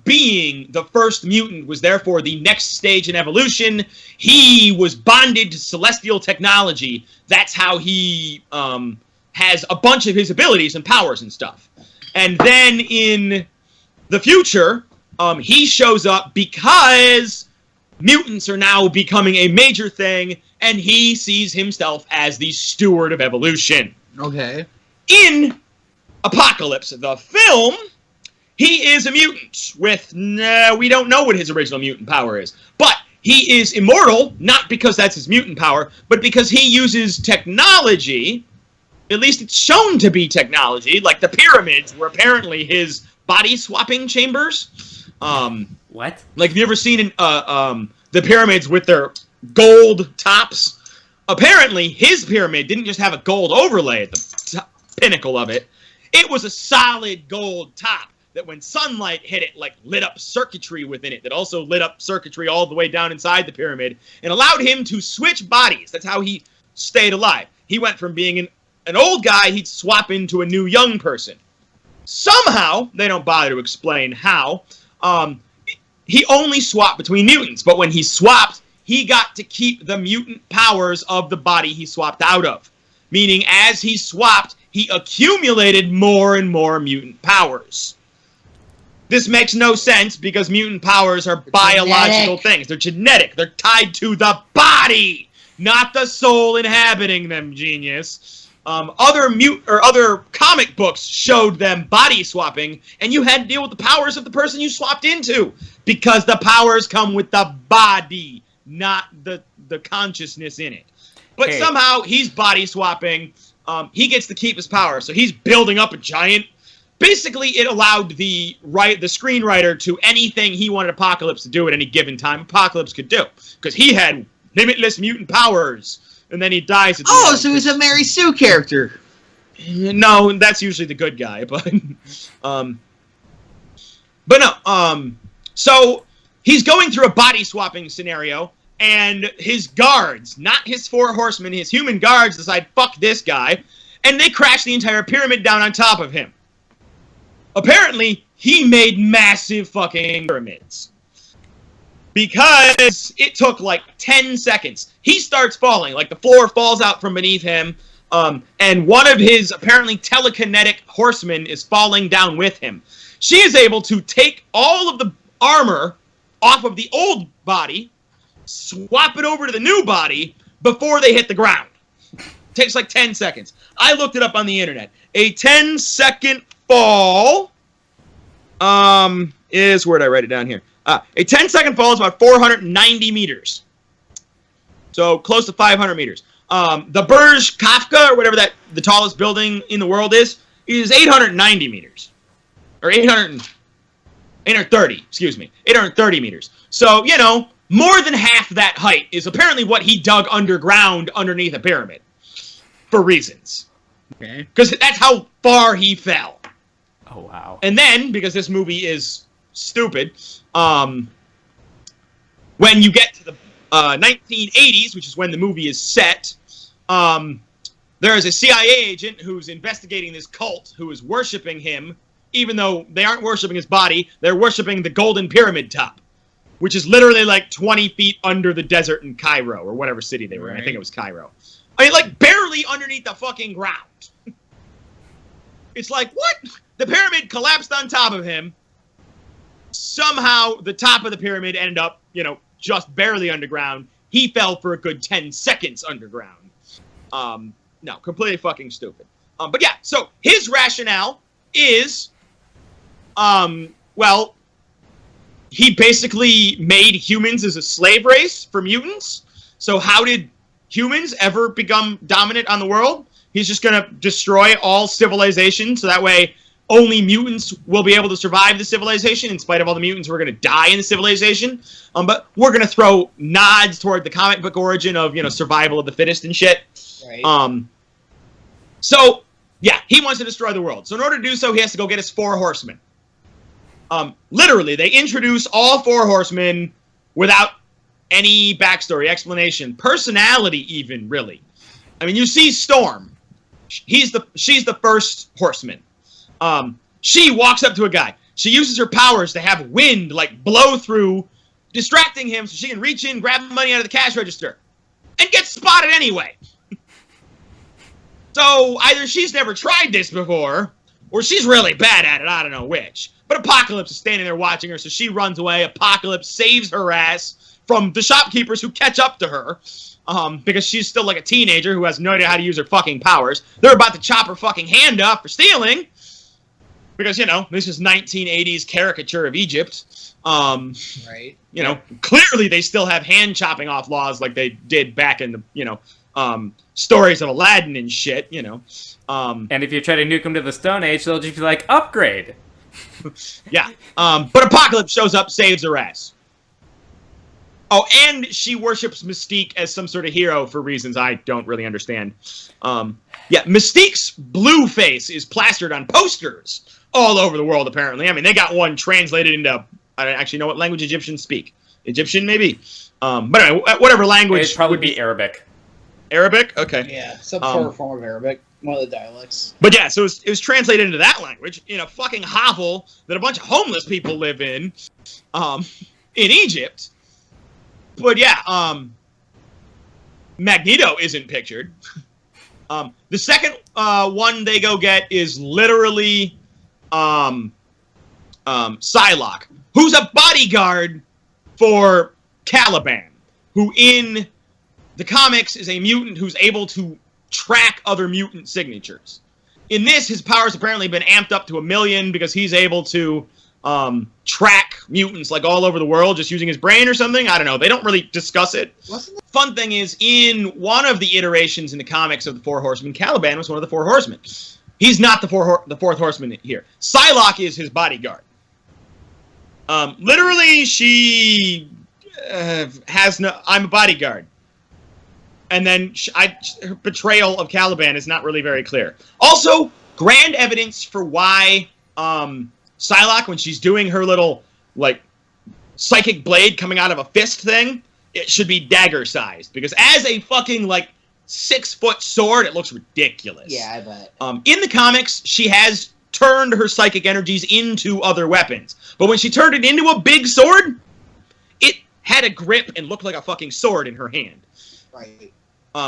being the first mutant, was therefore the next stage in evolution. He was bonded to celestial technology. That's how he has a bunch of his abilities and powers and stuff. And then in the future, he shows up because mutants are now becoming a major thing, and he sees himself as the steward of evolution. Okay. In Apocalypse, the film, he is a mutant with, we don't know what his original mutant power is. But he is immortal, not because that's his mutant power, but because he uses technology, at least it's shown to be technology, like the pyramids were apparently his body-swapping chambers. What? Like, have you ever seen the pyramids with their gold tops? Apparently, his pyramid didn't just have a gold overlay at the pinnacle of it. It was a solid gold top that when sunlight hit it, like, lit up circuitry within it that also lit up circuitry all the way down inside the pyramid and allowed him to switch bodies. That's how he stayed alive. He went from being an old guy, he'd swap into a new young person. Somehow, they don't bother to explain how, he only swapped between mutants, but when he swapped, he got to keep the mutant powers of the body he swapped out of. Meaning, as he swapped, he accumulated more and more mutant powers. This makes no sense because mutant powers are biological things. They're genetic. They're tied to the body, not the soul inhabiting them, genius. Other comic books showed them body swapping, and you had to deal with the powers of the person you swapped into because the powers come with the body, not the consciousness in it. But somehow he's body swapping. He gets to keep his power, so he's building up a giant. Basically, it allowed the screenwriter to anything he wanted Apocalypse to do at any given time. Apocalypse could do because he had limitless mutant powers. And then he dies at the end. So he's a Mary Sue character. No, that's usually the good guy, but no. So he's going through a body swapping scenario, and his guards, not his 4 horsemen, his human guards decide, fuck this guy, and they crash the entire pyramid down on top of him. Apparently, he made massive fucking pyramids. Because it took like 10 seconds. He starts falling, like the floor falls out from beneath him, and one of his apparently telekinetic horsemen is falling down with him. She is able to take all of the armor off of the old body, swap it over to the new body before they hit the ground. Takes like 10 seconds. I looked it up on the internet. A 10-second fall is, where did I write it down here? A 10-second fall is about 490 meters. So close to 500 meters. The Burj Khalifa, or whatever the tallest building in the world is 890 meters. Or 830, excuse me. 830 meters. So, more than half that height is apparently what he dug underground underneath a pyramid. For reasons. Okay. Because that's how far he fell. Oh, wow. And then, because this movie is stupid, when you get to the 1980s, which is when the movie is set, there is a CIA agent who's investigating this cult who is worshiping him, even though they aren't worshiping his body, they're worshiping the Golden Pyramid top, which is literally like 20 feet under the desert in Cairo, or whatever city they were in. I think it was Cairo. I mean, like, barely underneath the fucking ground. It's like, what? The pyramid collapsed on top of him. Somehow, the top of the pyramid ended up, just barely underground. He fell for a good 10 seconds underground. No, completely fucking stupid. But yeah, so his rationale is, he basically made humans as a slave race for mutants. So how did humans ever become dominant on the world? He's just going to destroy all civilization, so that way only mutants will be able to survive the civilization. In spite of all the mutants, we're going to die in the civilization. But we're going to throw nods toward the comic book origin of, survival of the fittest and shit. Right. So, yeah, he wants to destroy the world. So in order to do so, he has to go get his 4 horsemen. Literally, they introduce all 4 horsemen without any backstory, explanation, personality even, really. I mean, you see Storm. She's the first horseman. She walks up to a guy. She uses her powers to have wind, blow through, distracting him so she can reach in, grab money out of the cash register, and get spotted anyway. So, either she's never tried this before, or she's really bad at it, I don't know which. But Apocalypse is standing there watching her, so she runs away. Apocalypse saves her ass from the shopkeepers who catch up to her, because she's still like a teenager who has no idea how to use her fucking powers. They're about to chop her fucking hand off for stealing. because, this is 1980s caricature of Egypt. Right. Clearly they still have hand chopping off laws like they did back in the, stories of Aladdin and shit, And if you try to nuke them to the Stone Age, they'll just be like, upgrade. Yeah. But Apocalypse shows up, saves her ass. Oh, and she worships Mystique as some sort of hero for reasons I don't really understand. Mystique's blue face is plastered on posters all over the world, apparently. I mean, they got one translated into, I don't actually know what language Egyptians speak. Egyptian, maybe? But anyway, whatever language. It'd probably be Arabic. Arabic? Okay. Yeah, some sort of form of Arabic. One of the dialects. But yeah, so it was translated into that language in a fucking hovel that a bunch of homeless people live in Egypt. But yeah, Magneto isn't pictured. The second one they go get is literally Psylocke, who's a bodyguard for Caliban, who in the comics is a mutant who's able to track other mutant signatures. In this, his power's apparently been amped up to 1 million because he's able to track mutants like all over the world just using his brain or something. I don't know. They don't really discuss it. Fun thing is, in one of the iterations in the comics of the Four Horsemen, Caliban was one of the Four Horsemen. He's not the fourth horseman here. Psylocke is his bodyguard. Literally, she has no... I'm a bodyguard. And then her betrayal of Caliban is not really very clear. Also, grand evidence for why Psylocke, when she's doing her little, psychic blade coming out of a fist thing, it should be dagger-sized. Because as a fucking, 6-foot sword, it looks ridiculous. Yeah, I bet. In the comics, she has turned her psychic energies into other weapons. But when she turned it into a big sword, it had a grip and looked like a fucking sword in her hand. Right.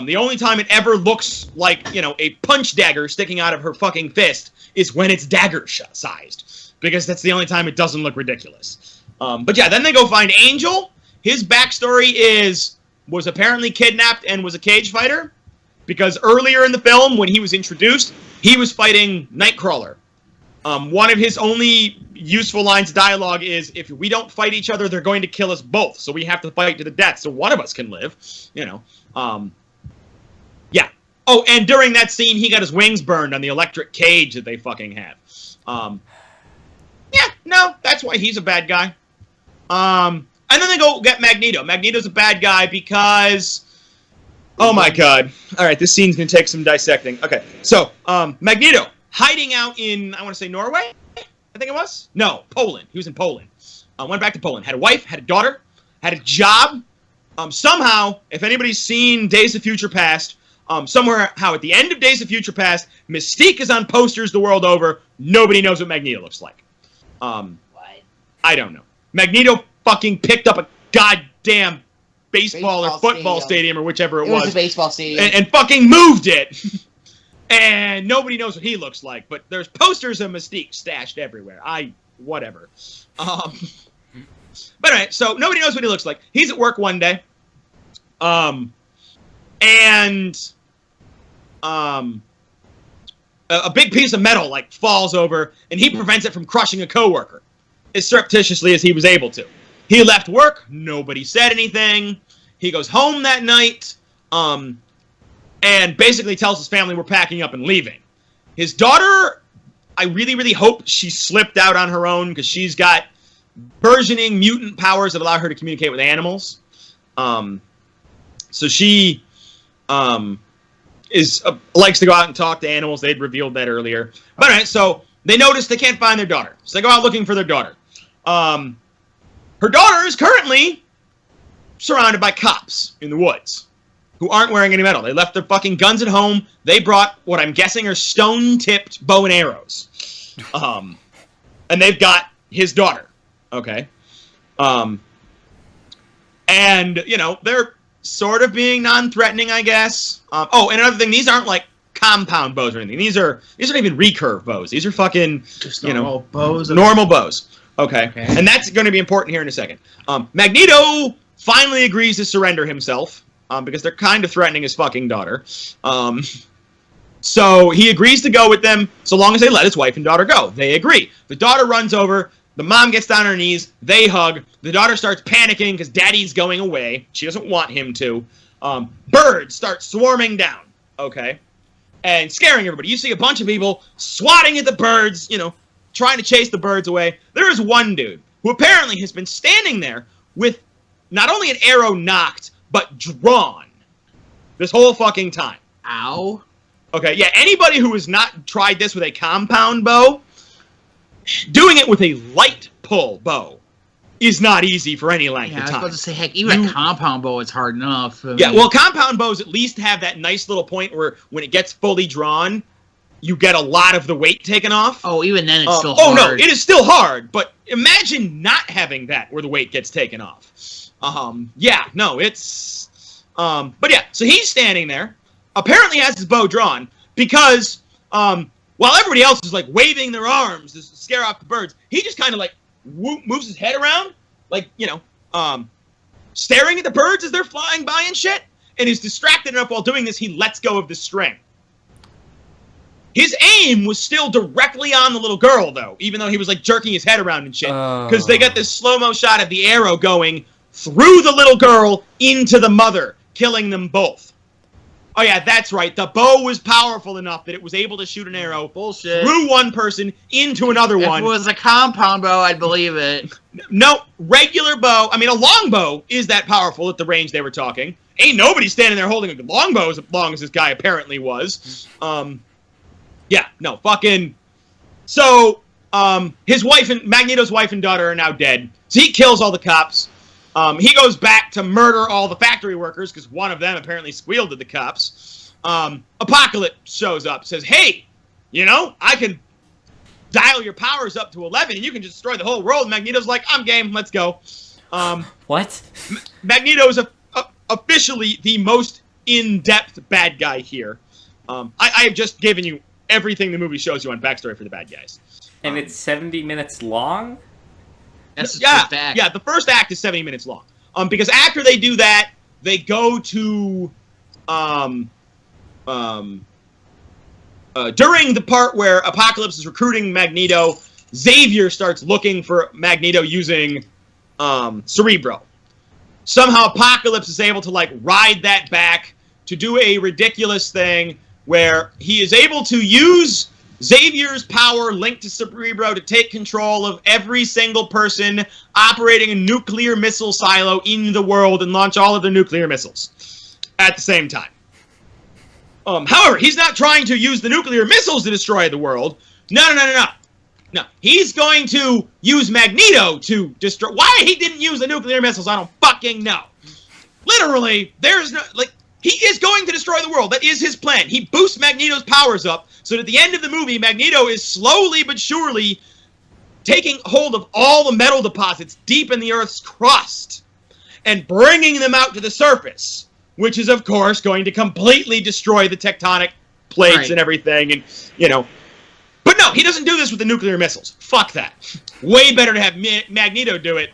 The only time it ever looks like, a punch dagger sticking out of her fucking fist is when it's dagger-sized. Because that's the only time it doesn't look ridiculous. But yeah, then they go find Angel. His backstory was apparently kidnapped and was a cage fighter. Because earlier in the film, when he was introduced, he was fighting Nightcrawler. One of his only useful lines of dialogue is, if we don't fight each other, they're going to kill us both. So we have to fight to the death so one of us can live. Yeah. Oh, and during that scene, he got his wings burned on the electric cage that they fucking have. Yeah, no, that's why he's a bad guy. And then they go get Magneto. Magneto's a bad guy because... Oh my god. Alright, this scene's gonna take some dissecting. Okay, so, Magneto, hiding out in, I want to say Norway? I think it was? No, Poland. He was in Poland. Went back to Poland. Had a wife, had a daughter, had a job. Somehow, if anybody's seen Days of Future Past, somewhere at the end of Days of Future Past, Mystique is on posters the world over. Nobody knows what Magneto looks like. What? I don't know. Magneto fucking picked up a goddamn baseball or football stadium or whichever it was. It was a baseball stadium. And fucking moved it. And nobody knows what he looks like. But there's posters of Mystique stashed everywhere. Whatever. But anyway, so nobody knows what he looks like. He's at work one day. And a big piece of metal falls over, and he prevents it from crushing a coworker as surreptitiously as he was able to. He left work. Nobody said anything. He goes home that night, and basically tells his family we're packing up and leaving. His daughter, I really, really hope she slipped out on her own because she's got burgeoning mutant powers that allow her to communicate with animals. So she likes to go out and talk to animals. They'd revealed that earlier. But anyway, so they notice they can't find their daughter. So they go out looking for their daughter. Her daughter is currently surrounded by cops in the woods who aren't wearing any metal. They left their fucking guns at home. They brought what I'm guessing are stone-tipped bow and arrows. And they've got his daughter. Okay. And, they're sort of being non-threatening, I guess. And another thing, these aren't compound bows or anything. These aren't even recurve bows. These are fucking, just normal bows. Normal bows. Okay. And that's going to be important here in a second. Magneto finally agrees to surrender himself, because they're kind of threatening his fucking daughter. So he agrees to go with them so long as they let his wife and daughter go. They agree. The daughter runs over. The mom gets down on her knees. They hug. The daughter starts panicking because daddy's going away. She doesn't want him to. Birds start swarming down, okay, and scaring everybody. You see a bunch of people swatting at the birds, trying to chase the birds away. There is one dude who apparently has been standing there with not only an arrow knocked, but drawn this whole fucking time. Ow. Okay, yeah, anybody who has not tried this with a compound bow, doing it with a light pull bow is not easy for any length of time. I was about to say, heck, even a compound bow is hard enough. Well, compound bows at least have that nice little point where when it gets fully drawn, you get a lot of the weight taken off. Oh, even then it's still hard. Oh, no, it is still hard, but imagine not having that where the weight gets taken off. But yeah, so he's standing there, apparently has his bow drawn, because while everybody else is like waving their arms to scare off the birds, he just kind of like moves his head around, like, staring at the birds as they're flying by and shit, and is distracted enough while doing this, he lets go of the string. His aim was still directly on the little girl, though, even though he was like jerking his head around and shit, because they got this slow-mo shot of the arrow going through the little girl into the mother, killing them both. Oh yeah, that's right. The bow was powerful enough that it was able to shoot an arrow through one person into another one. If it was a compound bow, I'd believe it. No, regular bow. I mean, a longbow is that powerful at the range they were talking. Ain't nobody standing there holding a longbow as long as this guy apparently was. So, his wife and Magneto's wife and daughter are now dead. So he kills all the cops. He goes back to murder all the factory workers because one of them apparently squealed at the cops. Apocalypse shows up, says, hey, I can dial your powers up to 11 and you can just destroy the whole world. Magneto's like, I'm game, let's go. What? Magneto is officially the most in-depth bad guy here. I have just given you everything the movie shows you on backstory for the bad guys. And it's 70 minutes long? That's the first act. Yeah, the first act is 70 minutes long. Because after they do that, they go to during the part where Apocalypse is recruiting Magneto, Xavier starts looking for Magneto using Cerebro. Somehow Apocalypse is able to ride that back to do a ridiculous thing where he is able to use Xavier's power linked to Cerebro to take control of every single person operating a nuclear missile silo in the world and launch all of their nuclear missiles at the same time. However, he's not trying to use the nuclear missiles to destroy the world. No, he's going to use Magneto to destroy... Why he didn't use the nuclear missiles, I don't fucking know. Literally, there's no... He is going to destroy the world. That is his plan. He boosts Magneto's powers up so that at the end of the movie, Magneto is slowly but surely taking hold of all the metal deposits deep in the Earth's crust and bringing them out to the surface, which is, of course, going to completely destroy the tectonic plates and everything. And, But no, he doesn't do this with the nuclear missiles. Fuck that. Way better to have Magneto do it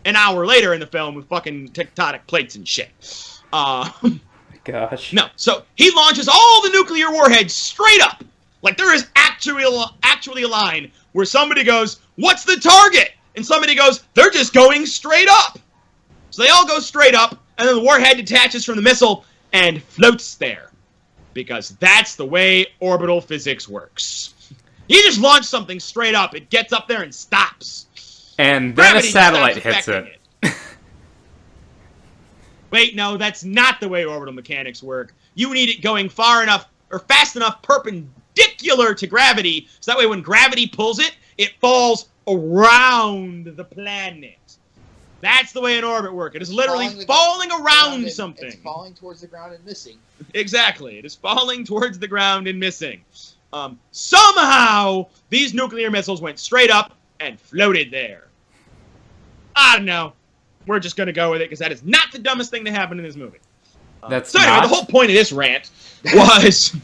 an hour later in the film with fucking tectonic plates and shit. Gosh. No, so he launches all the nuclear warheads straight up. There is actually a line where somebody goes, what's the target? And somebody goes, they're just going straight up. So they all go straight up, and then the warhead detaches from the missile and floats there. Because that's the way orbital physics works. You just launch something straight up, it gets up there and stops. And then a satellite hits it. Wait, no, that's not the way orbital mechanics work. You need it going far enough, or fast enough perpendicular to gravity, so that way when gravity pulls it, it falls around the planet. That's the way an orbit works. It is literally falling around something. It's falling towards the ground and missing. Exactly. It is falling towards the ground and missing. Somehow, these nuclear missiles went straight up and floated there. I don't know. We're just going to go with it because that is not the dumbest thing to happen in this movie. So anyway, the whole point of this rant was,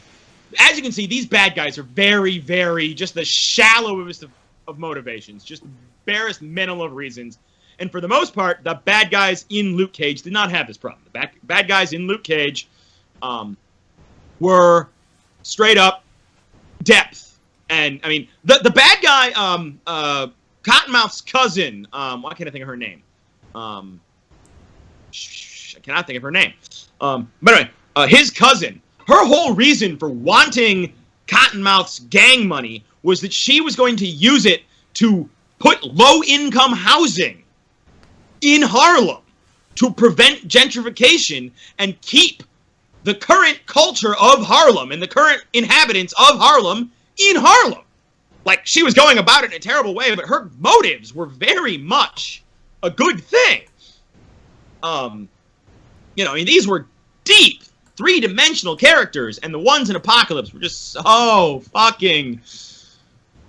as you can see, these bad guys are very, very, just the shallowest of motivations, just the barest mental of reasons. And for the most part, the bad guys in Luke Cage did not have this problem. The bad guys in Luke Cage were straight up depth. And I mean, the bad guy, Cottonmouth's cousin. Why can't I think of her name? I cannot think of her name. But anyway, his cousin. Her whole reason for wanting Cottonmouth's gang money was that she was going to use it to put low-income housing in Harlem to prevent gentrification and keep the current culture of Harlem and the current inhabitants of Harlem in Harlem. Like, she was going about it in a terrible way, but her motives were very much a good thing. These were deep, three-dimensional characters, and the ones in Apocalypse were just so fucking...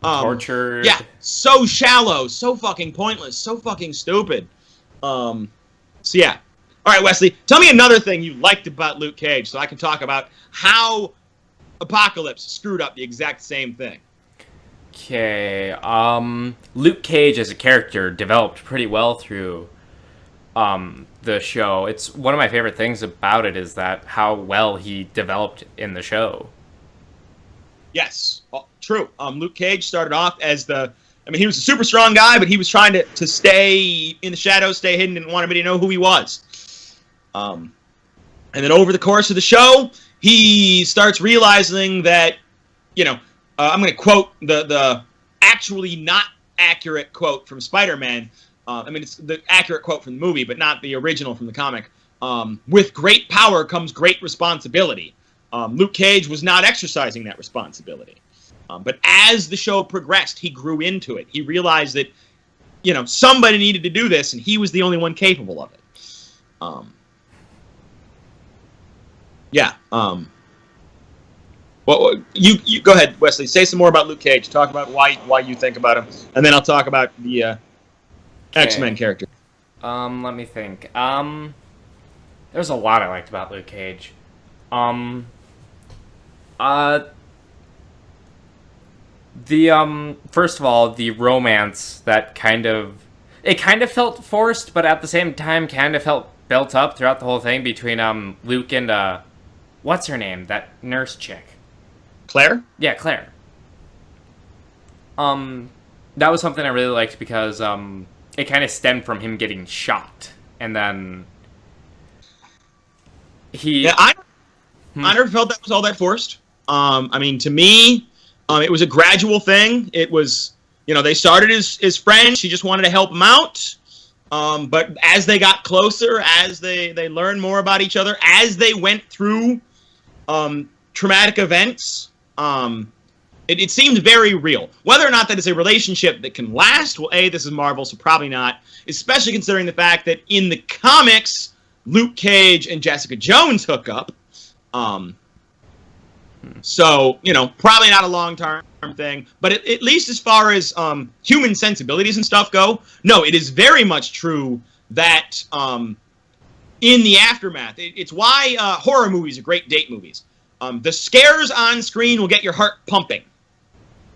tortured. Yeah, so shallow, so fucking pointless, so fucking stupid. So yeah. All right, Wesley, tell me another thing you liked about Luke Cage so I can talk about how Apocalypse screwed up the exact same thing. Okay, Luke Cage as a character developed pretty well through the show. It's one of my favorite things about it is that how well he developed in the show. Yes, true. Luke Cage started off as he was a super strong guy, but he was trying to stay in the shadows, stay hidden, didn't want anybody to know who he was. And then over the course of the show, he starts realizing that, I'm going to quote the actually not accurate quote from Spider-Man. It's the accurate quote from the movie, but not the original from the comic. With great power comes great responsibility. Luke Cage was not exercising that responsibility. But as the show progressed, he grew into it. He realized that, somebody needed to do this, and he was the only one capable of it. Well, you go ahead, Wesley. Say some more about Luke Cage. Talk about why you think about him, and then I'll talk about the X-Men character. Let me think. There's a lot I liked about Luke Cage. First of all, the romance that kind of felt forced, but at the same time kind of felt built up throughout the whole thing between Luke and what's her name? That nurse chick. Claire? Yeah, Claire. That was something I really liked because it kind of stemmed from him getting shot, and then I never felt that was all that forced. To me, it was a gradual thing. It was, they started as friends. She just wanted to help him out. But as they got closer, as they learned more about each other, as they went through traumatic events, it seemed very real. Whether or not that is a relationship that can last, well, this is Marvel, so probably not. Especially considering the fact that in the comics, Luke Cage and Jessica Jones hook up. So, probably not a long-term thing. But at least as far as human sensibilities and stuff go, no, it is very much true that in the aftermath, it's why horror movies are great date movies. The scares on screen will get your heart pumping.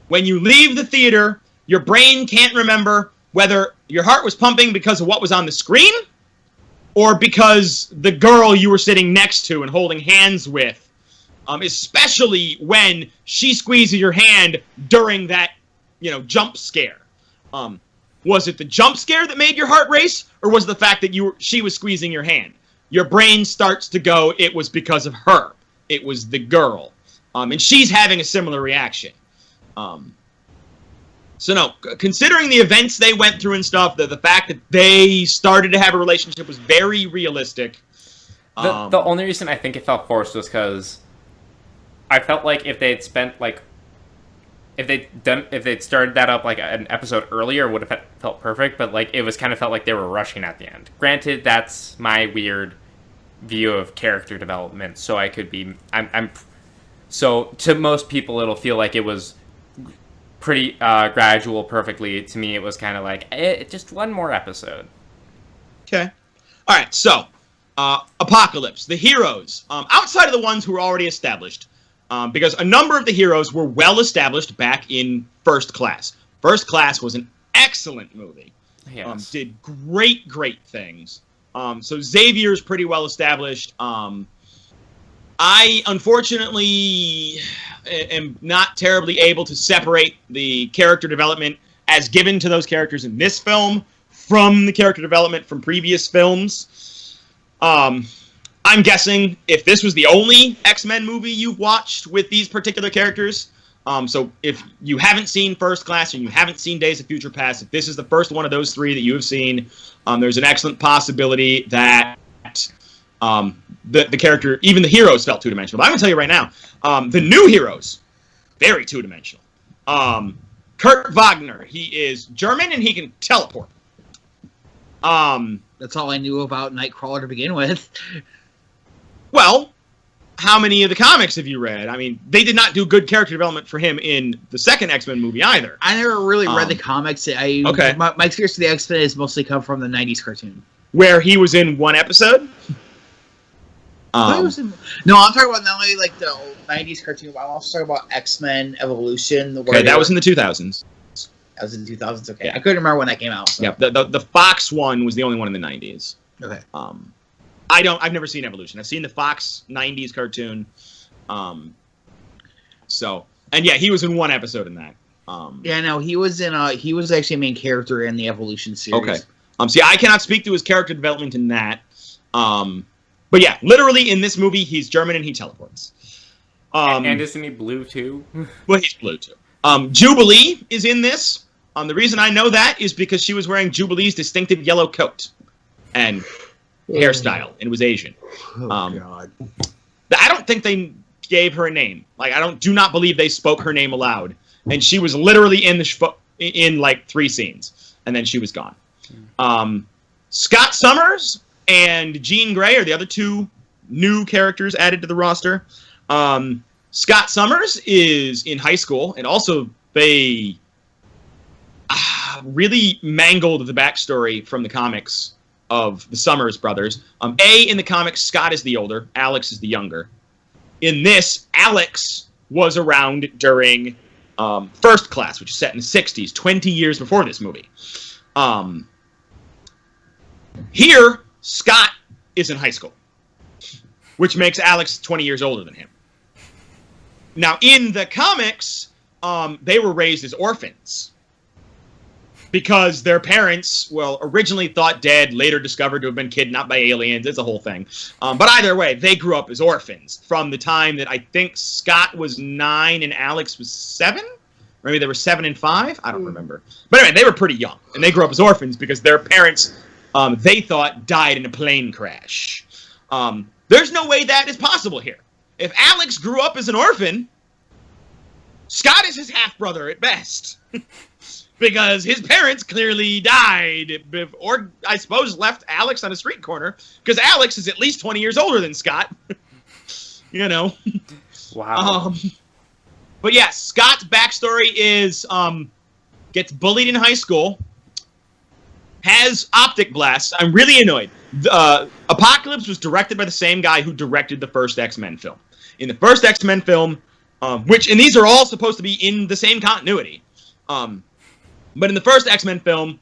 When you leave the theater, your brain can't remember whether your heart was pumping because of what was on the screen or because the girl you were sitting next to and holding hands with, especially when she squeezes your hand during that, jump scare. Was it the jump scare that made your heart race, or was it the fact that she was squeezing your hand? Your brain starts to go, it was because of her. It was the girl. And she's having a similar reaction. So no, considering the events they went through and stuff, the fact that they started to have a relationship was very realistic. The only reason I think it felt forced was because I felt like if they'd started that up like an episode earlier, it would have felt perfect. But like it was kind of felt like they were rushing at the end. Granted, that's my weird view of character development. So I could be, so to most people, it'll feel like it was pretty gradual, perfectly. To me, it was kind of like just one more episode. Okay. All right. So, Apocalypse, the heroes, outside of the ones who were already established. Because a number of the heroes were well established back in First Class. First Class was an excellent movie. Yes. Did great things. So Xavier's pretty well established. I unfortunately am not terribly able to separate the character development as given to those characters in this film from the character development from previous films. I'm guessing if this was the only X-Men movie you've watched with these particular characters, so if you haven't seen First Class and you haven't seen Days of Future Past, if this is the first one of those three that you have seen, there's an excellent possibility that the character, even the heroes, felt two-dimensional. But I'm going to tell you right now, the new heroes, very two-dimensional. Kurt Wagner, he is German and he can teleport. That's all I knew about Nightcrawler to begin with. Well, how many of the comics have you read? I mean, they did not do good character development for him in the second X-Men movie either. I never really read the comics. Okay. My experience with the X-Men has mostly come from the 90s cartoon. Where he was in one episode? No, I'm talking about not only like the old 90s cartoon, but I'm also talking about X-Men Evolution. Okay, that was in the 2000s. That was in the 2000s? Okay. Yeah. I couldn't remember when that came out. So. Yeah, the Fox one was the only one in the 90s. Okay. I've never seen Evolution. I've seen the Fox 90s cartoon. And yeah, he was in one episode in that. Yeah, no, he was actually a main character in the Evolution series. Okay. See, I cannot speak to his character development in that. But yeah, literally in this movie, he's German and he teleports. And isn't he blue too? Well, he's blue too. Jubilee is in this. The reason I know that is because she was wearing Jubilee's distinctive yellow coat and hairstyle, and was Asian. God. I don't think they gave her a name. Like, do not believe they spoke her name aloud. And she was literally in like 3 scenes, and then she was gone. Scott Summers and Jean Grey are the other 2 new characters added to the roster. Scott Summers is in high school, and also they really mangled the backstory from the comics of the Summers brothers. In the comics, Scott is the older, Alex is the younger. In this, Alex was around during First Class, which is set in the 60s, 20 years before this movie. Here, Scott is in high school, which makes Alex 20 years older than him. Now, in the comics, they were raised as orphans because their parents, originally thought dead, later discovered to have been kidnapped by aliens. It's a whole thing. But either way, they grew up as orphans from the time that I think Scott was 9 and Alex was 7? Maybe they were 7 and 5? I don't remember. But anyway, they were pretty young, and they grew up as orphans because their parents, they thought, died in a plane crash. There's no way that is possible here. If Alex grew up as an orphan, Scott is his half-brother at best. Because his parents clearly died, or I suppose left Alex on a street corner, because Alex is at least 20 years older than Scott. You know. Wow. But yeah, Scott's backstory is gets bullied in high school, has optic blasts. I'm really annoyed. Apocalypse was directed by the same guy who directed the first X-Men film. In the first X-Men film, and these are all supposed to be in the same continuity. But in the first X-Men film,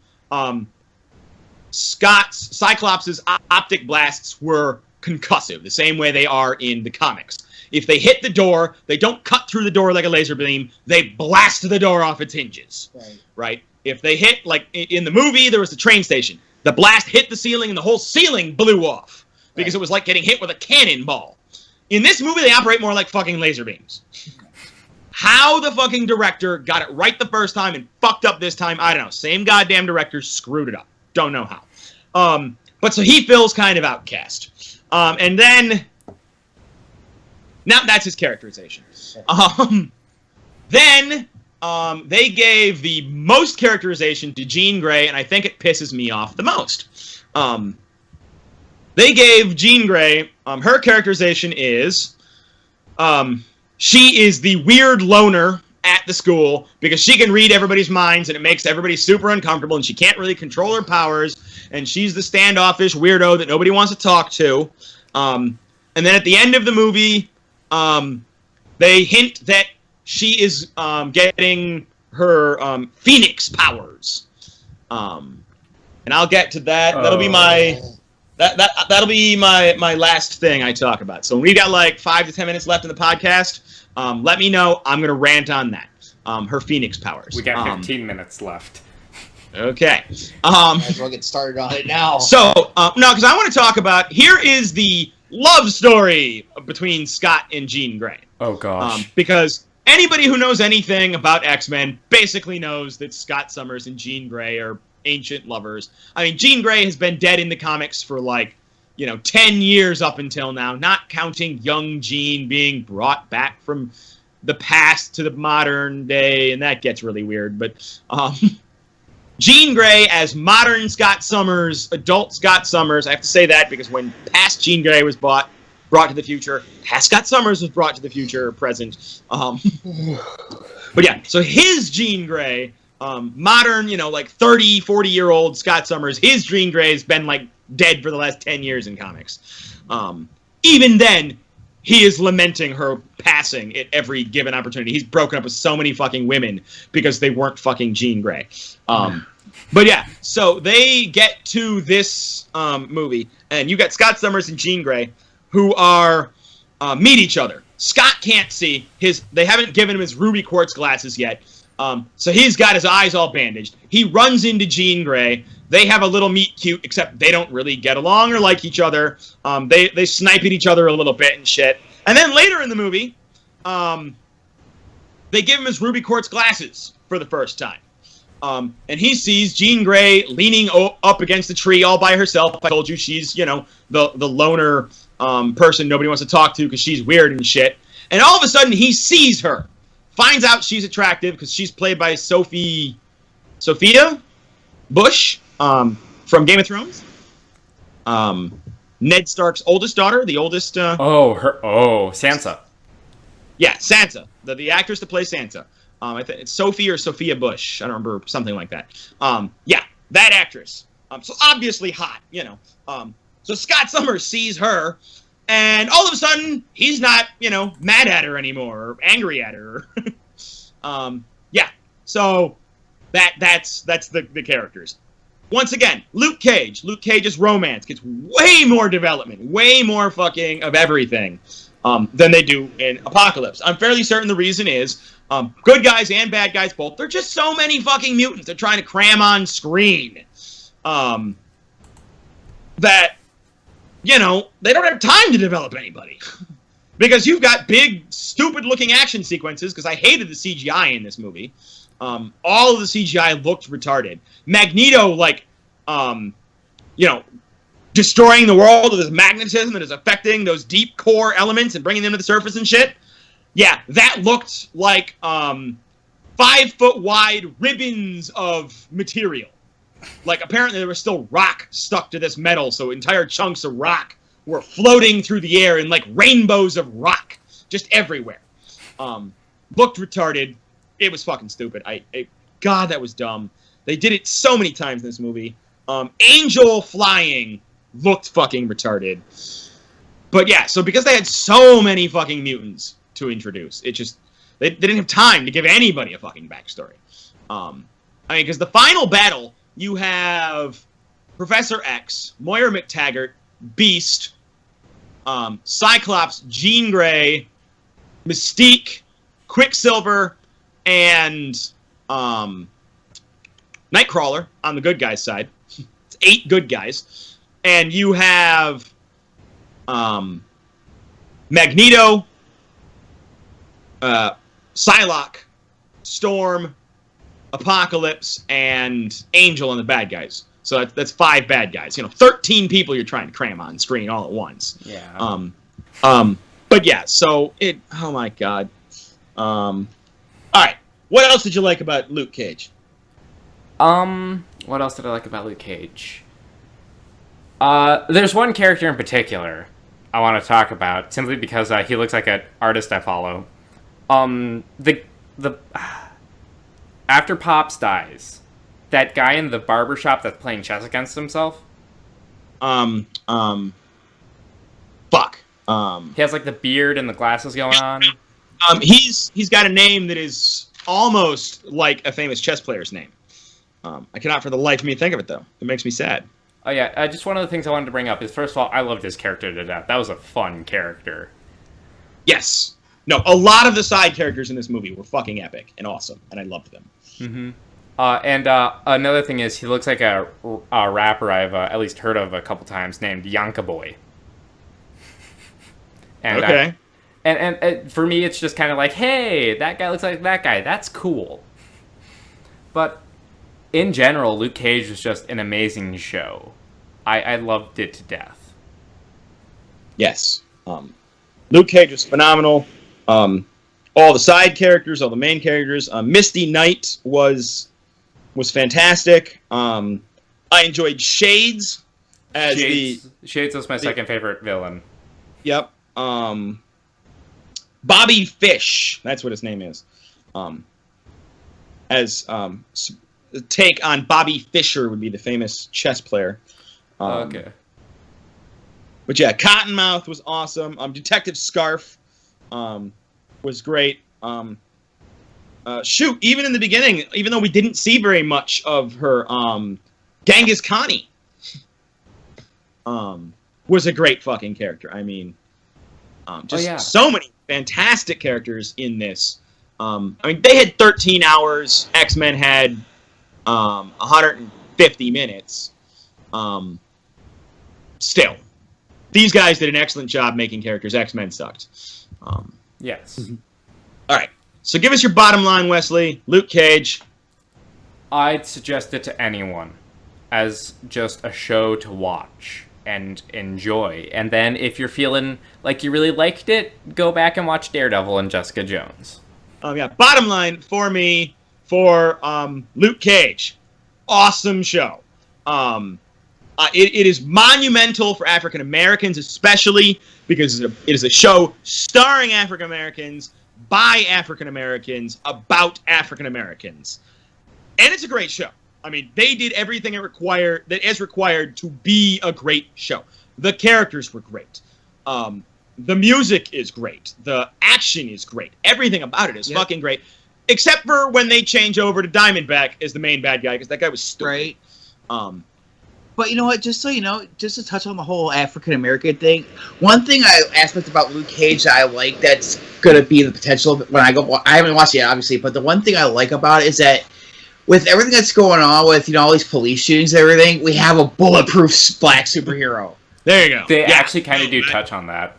Cyclops' optic blasts were concussive, the same way they are in the comics. If they hit the door, they don't cut through the door like a laser beam, they blast the door off its hinges. Right? If they hit, like in the movie, there was the train station. The blast hit the ceiling and the whole ceiling blew off because it was like getting hit with a cannonball. In this movie, they operate more like fucking laser beams. How the fucking director got it right the first time and fucked up this time, I don't know. Same goddamn director screwed it up. Don't know how. But so he feels kind of outcast. And then... Now that's his characterization. Then they gave the most characterization to Jean Grey, and I think it pisses me off the most. They gave Jean Grey... her characterization is... she is the weird loner at the school because she can read everybody's minds and it makes everybody super uncomfortable and she can't really control her powers and she's the standoffish weirdo that nobody wants to talk to. And then at the end of the movie, they hint that she is getting her Phoenix powers. And I'll get to that. That'll be my that'll be my last thing I talk about. So when we've got like 5 to 10 minutes left in the podcast, let me know. I'm gonna rant on that. Her Phoenix powers. We got 15 minutes left. Okay. Might as well get started on it now. So no, because I want to talk about here is the love story between Scott and Jean Grey. Oh gosh. Because anybody who knows anything about X-Men basically knows that Scott Summers and Jean Grey are ancient lovers. I mean, Jean Grey has been dead in the comics for 10 years up until now, not counting young Jean being brought back from the past to the modern day, and that gets really weird. But Jean Grey as modern Scott Summers, adult Scott Summers, I have to say that because when past Jean Grey was brought to the future, past Scott Summers was brought to the future, present. But yeah, so his Jean Grey, modern, 30, 40-year-old Scott Summers, his Jean Grey has been dead for the last 10 years in comics. Even then, he is lamenting her passing at every given opportunity. He's broken up with so many fucking women because they weren't fucking Jean Grey. But yeah, so they get to this movie, and you got Scott Summers and Jean Grey, who are meet each other. Scott can't see they haven't given him his ruby quartz glasses yet, so he's got his eyes all bandaged. He runs into Jean Grey. They have a little meet cute, except they don't really get along or like each other. They snipe at each other a little bit and shit. And then later in the movie, they give him his ruby quartz glasses for the first time. And he sees Jean Grey leaning up against the tree all by herself. I told you she's, the loner person nobody wants to talk to because she's weird and shit. And all of a sudden, he sees her. Finds out she's attractive because she's played by Sophia Bush from Game of Thrones. Ned Stark's oldest daughter, the oldest... Sansa. Yeah, Sansa. The actress that plays Sansa. I think it's Sophie or Sophia Bush. I don't remember, something like that. Yeah, that actress. So obviously hot, So Scott Summers sees her, and all of a sudden, he's not, mad at her anymore, or angry at her. Yeah, so that's the characters. Once again, Luke Cage. Luke Cage's romance gets way more development, way more fucking of everything than they do in Apocalypse. I'm fairly certain the reason is good guys and bad guys both. There are just so many fucking mutants they're trying to cram on screen that, they don't have time to develop anybody. Because you've got big, stupid-looking action sequences, because I hated the CGI in this movie. All of the CGI looked retarded. Magneto, destroying the world with his magnetism that is affecting those deep core elements and bringing them to the surface and shit. Yeah, that looked like 5-foot wide ribbons of material. Apparently there was still rock stuck to this metal, so entire chunks of rock were floating through the air in rainbows of rock just everywhere. Looked retarded. It was fucking stupid. God, that was dumb. They did it so many times in this movie. Angel flying looked fucking retarded. But yeah, so because they had so many fucking mutants to introduce, they didn't have time to give anybody a fucking backstory. Because the final battle, you have Professor X, Moira McTaggart, Beast, Cyclops, Jean Grey, Mystique, Quicksilver, and Nightcrawler on the good guys' side. It's 8 good guys. And you have Magneto, Psylocke, Storm, Apocalypse, and Angel on the bad guys. So that's 5 bad guys. 13 people you're trying to cram on screen all at once. Yeah. But yeah, so oh my god. All right. What else did you like about Luke Cage? What else did I like about Luke Cage? There's one character in particular I want to talk about, simply because he looks like an artist I follow. After Pops dies, that guy in the barbershop that's playing chess against himself. Fuck. He has the beard and the glasses going on. He's got a name that is almost like a famous chess player's name. I cannot for the life of me think of it though. It makes me sad. Oh yeah, just one of the things I wanted to bring up is, first of all, I loved his character to death. That was a fun character. Yes. No, a lot of the side characters in this movie were fucking epic and awesome, and I loved them. Mm-hmm. And another thing is, he looks like a rapper I've at least heard of a couple times, named Yonka Boy. And, okay. And for me, it's just kind of like, hey, that guy looks like that guy. That's cool. But in general, Luke Cage was just an amazing show. I loved it to death. Yes. Luke Cage was phenomenal. All the side characters, all the main characters. Misty Knight was fantastic. I enjoyed Shades as Shades was my second favorite villain. Yep. Bobby Fish, that's what his name is. Take on Bobby Fischer would be the famous chess player. Okay. But yeah, Cottonmouth was awesome. Detective Scarf was great. Even in the beginning, even though we didn't see very much of her, Genghis Khani was a great fucking character. I mean, so many fantastic characters in this. I mean, they had 13 hours. X-Men had 150 minutes. Still, these guys did an excellent job making characters. X-Men sucked. Yes. Mm-hmm. All right. So give us your bottom line, Wesley. Luke Cage. I'd suggest it to anyone as just a show to watch and enjoy. And then if you're feeling like you really liked it, go back and watch Daredevil and Jessica Jones. Yeah. Bottom line for me, for Luke Cage. Awesome show. It is monumental for African Americans, especially because it is a show starring African Americans, by African Americans, about African Americans. And it's a great show. I mean, they did everything that is required to be a great show. The characters were great. The music is great. The action is great. Everything about it is fucking great. Except for when they change over to Diamondback as the main bad guy, because that guy was stupid. Right. But you know what? Just so you know, just to touch on the whole African American thing, one aspect about Luke Cage that I like that's gonna be the potential when I go. I haven't watched it yet, obviously, but the one thing I like about it is that with everything that's going on with all these police shootings and everything, we have a bulletproof black superhero. There you go. They actually kind of do touch on that.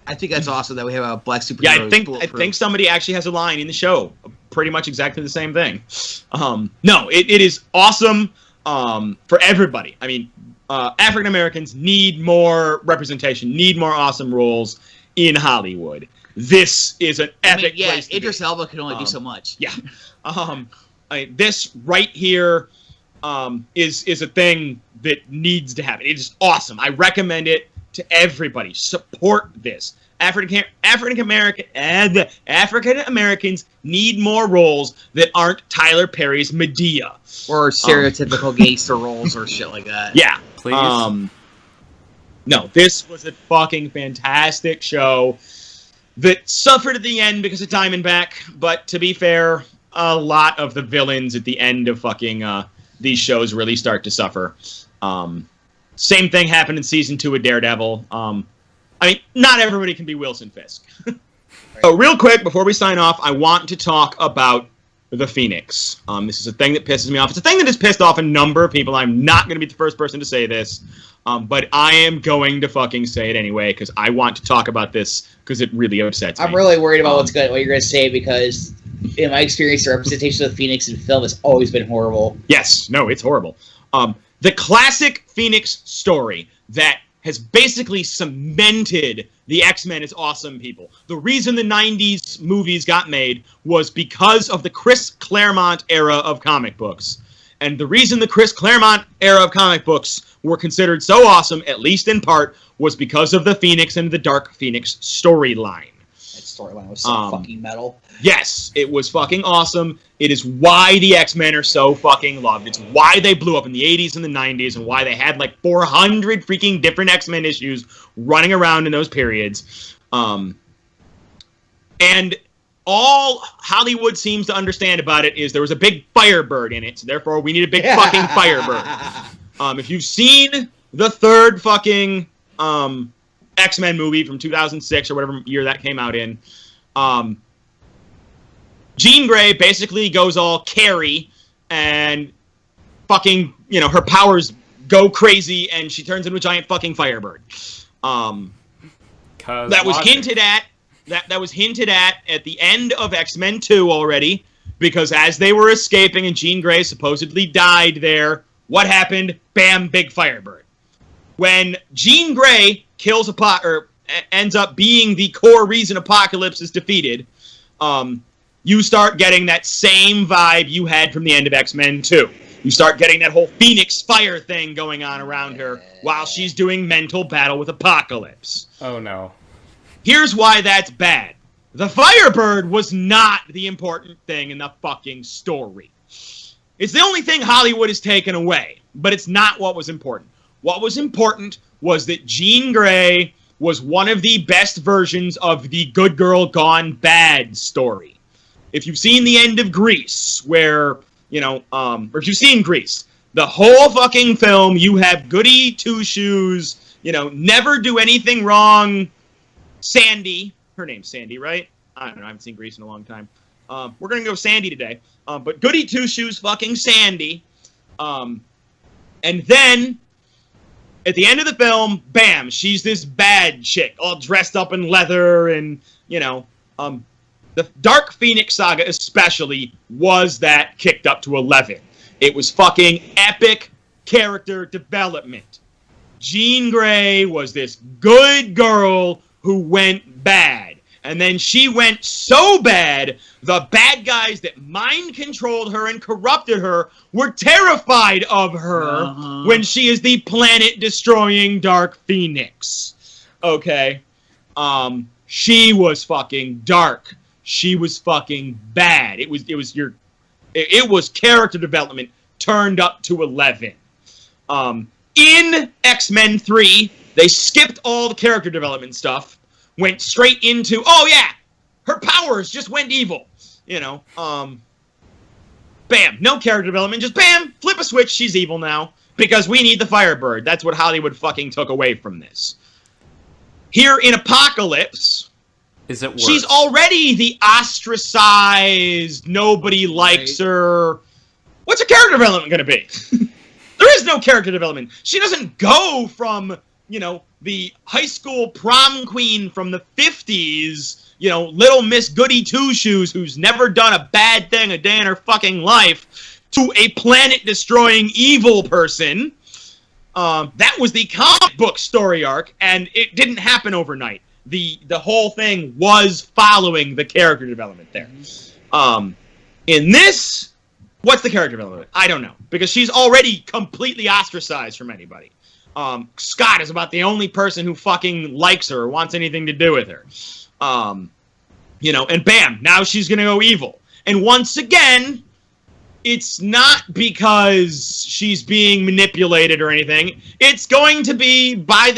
I think that's awesome that we have a black superhero. Yeah, I think somebody actually has a line in the show, pretty much exactly the same thing. No, it is awesome. For everybody. I mean, African Americans need more representation, need more awesome roles in Hollywood. This is an epic place to Idris be. Elba can only do so much. Yeah. This right here is a thing that needs to happen. It is awesome. I recommend it to everybody. Support this. African Americans need more roles that aren't Tyler Perry's Medea. Or stereotypical gangster roles or shit like that. Yeah. Please. No, this was a fucking fantastic show that suffered at the end because of Diamondback, but to be fair, a lot of the villains at the end of fucking these shows really start to suffer. Same thing happened in season 2 of Daredevil. I mean, not everybody can be Wilson Fisk. So real quick, before we sign off, I want to talk about the Phoenix. This is a thing that pisses me off. It's a thing that has pissed off a number of people. I'm not going to be the first person to say this, but I am going to fucking say it anyway, because I want to talk about this, because it really upsets me. I'm really worried about what you're going to say, because in my experience, the representation of the Phoenix in film has always been horrible. Yes, no, it's horrible. The classic Phoenix story that has basically cemented the X-Men as awesome people. The reason the 90s movies got made was because of the Chris Claremont era of comic books. And the reason the Chris Claremont era of comic books were considered so awesome, at least in part, was because of the Phoenix and the Dark Phoenix storyline. That storyline was so fucking metal. Yes, it was fucking awesome. It is why the X-Men are so fucking loved. It's why they blew up in the 80s and the 90s, and why they had like 400 freaking different X-Men issues running around in those periods. And all Hollywood seems to understand about it is there was a big Firebird in it, so therefore we need a big fucking Firebird. If you've seen the third fucking X-Men movie from 2006 or whatever year that came out in, Jean Grey basically goes all Carrie and fucking, her powers go crazy and she turns into a giant fucking Firebird. That was hinted at. That was hinted at the end of X-Men 2 already, because as they were escaping and Jean Grey supposedly died there, what happened? Bam, big Firebird. When Jean Grey kills ends up being the core reason Apocalypse is defeated, you start getting that same vibe you had from the end of X-Men 2. You start getting that whole Phoenix Fire thing going on around her while she's doing mental battle with Apocalypse. Oh, no. Here's why that's bad. The Firebird was not the important thing in the fucking story. It's the only thing Hollywood has taken away, but it's not what was important. What was important was that Jean Grey was one of the best versions of the good girl gone bad story. If you've seen the end of Grease, where, or if you've seen Grease, the whole fucking film, you have goody two-shoes, never do anything wrong, Sandy, her name's Sandy, right? I don't know, I haven't seen Grease in a long time. We're gonna go Sandy today. But goody two-shoes fucking Sandy. And then, at the end of the film, bam, she's this bad chick, all dressed up in leather and, the Dark Phoenix saga especially was that kicked up to 11. It was fucking epic character development. Jean Grey was this good girl who went bad. And then she went so bad, the bad guys that mind-controlled her and corrupted her were terrified of her when she is the planet-destroying Dark Phoenix. Okay? She was fucking dark. She was fucking bad. It was character development turned up to 11. In X-Men 3, they skipped all the character development stuff, went straight into, oh yeah, her powers just went evil. Bam, no character development, just bam, flip a switch, she's evil now, because we need the Firebird. That's what Hollywood fucking took away from this. Here in Apocalypse, is it worse? She's already the ostracized, nobody likes her. What's her character development going to be? There is no character development. She doesn't go from, the high school prom queen from the 50s, Little Miss Goody Two-Shoes who's never done a bad thing a day in her fucking life, to a planet-destroying evil person. That was the comic book story arc, and it didn't happen overnight. The whole thing was following the character development there. In this, what's the character development? I don't know, because she's already completely ostracized from anybody. Scott is about the only person who fucking likes her or wants anything to do with her. And bam, now she's gonna go evil. And once again, it's not because she's being manipulated or anything. It's going to be by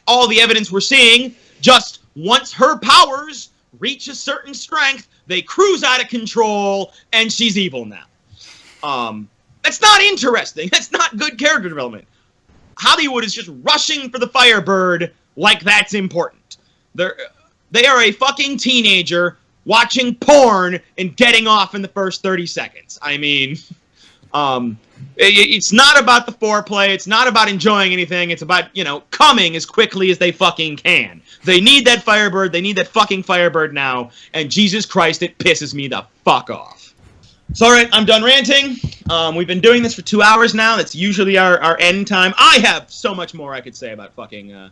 all the evidence we're seeing, just once her powers reach a certain strength, they cruise out of control, and she's evil now. That's not interesting. That's not good character development. Hollywood is just rushing for the Firebird like that's important. They are a fucking teenager watching porn and getting off in the first 30 seconds. I mean, it's not about the foreplay. It's not about enjoying anything. It's about, coming as quickly as they fucking can. They need that Firebird. They need that fucking Firebird now. And Jesus Christ, it pisses me the fuck off. So, all right, I'm done ranting. We've been doing this for 2 hours now. That's usually our end time. I have so much more I could say about fucking...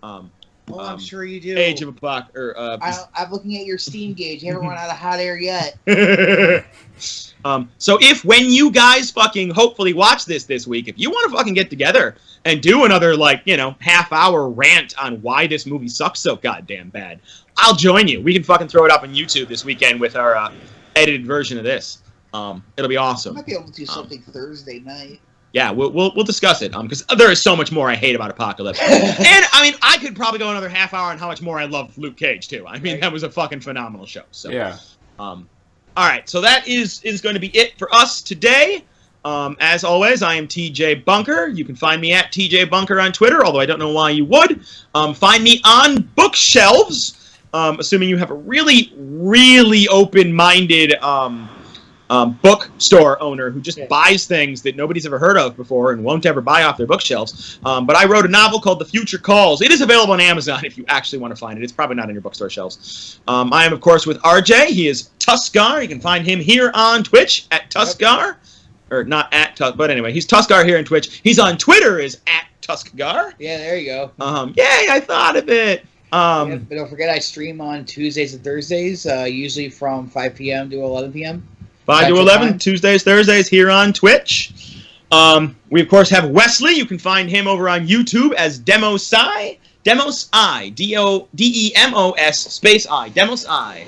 I'm sure you do. Age of Apocalypse. I'm looking at your Steam gauge. You haven't run out of hot air yet. So when you guys fucking hopefully watch this week, if you want to fucking get together and do another, half-hour rant on why this movie sucks so goddamn bad, I'll join you. We can fucking throw it up on YouTube this weekend with our edited version of this. It'll be awesome. I might be able to do something Thursday night. Yeah, we'll discuss it, because there is so much more I hate about Apocalypse. And, I could probably go another half hour on how much more I love Luke Cage, too. That was a fucking phenomenal show. So, yeah. All right, so that is going to be it for us today. As always, I am T.J.Bunker. You can find me at T.J.Bunker on Twitter, although I don't know why you would. Find me on bookshelves, assuming you have a really, really open-minded bookstore owner who just buys things that nobody's ever heard of before and won't ever buy off their bookshelves. But I wrote a novel called The Future Calls. It is available on Amazon if you actually want to find it. It's probably not on your bookstore shelves. I am, of course, with RJ. He is Tuskgarr. You can find him here on Twitch at Tuskgarr. Or not at Tusk, but anyway, he's Tuskgarr here on Twitch. He's on Twitter as at Tuskgarr. Yeah, there you go. Yay, I thought of it. But don't forget, I stream on Tuesdays and Thursdays, usually from 5 p.m. to 11 p.m. 5 to 11, Tuesdays, Thursdays here on Twitch. We, of course, have Wesley. You can find him over on YouTube as Demosai. Demosai. D-O-D-E-M-O-S space I. Demosai.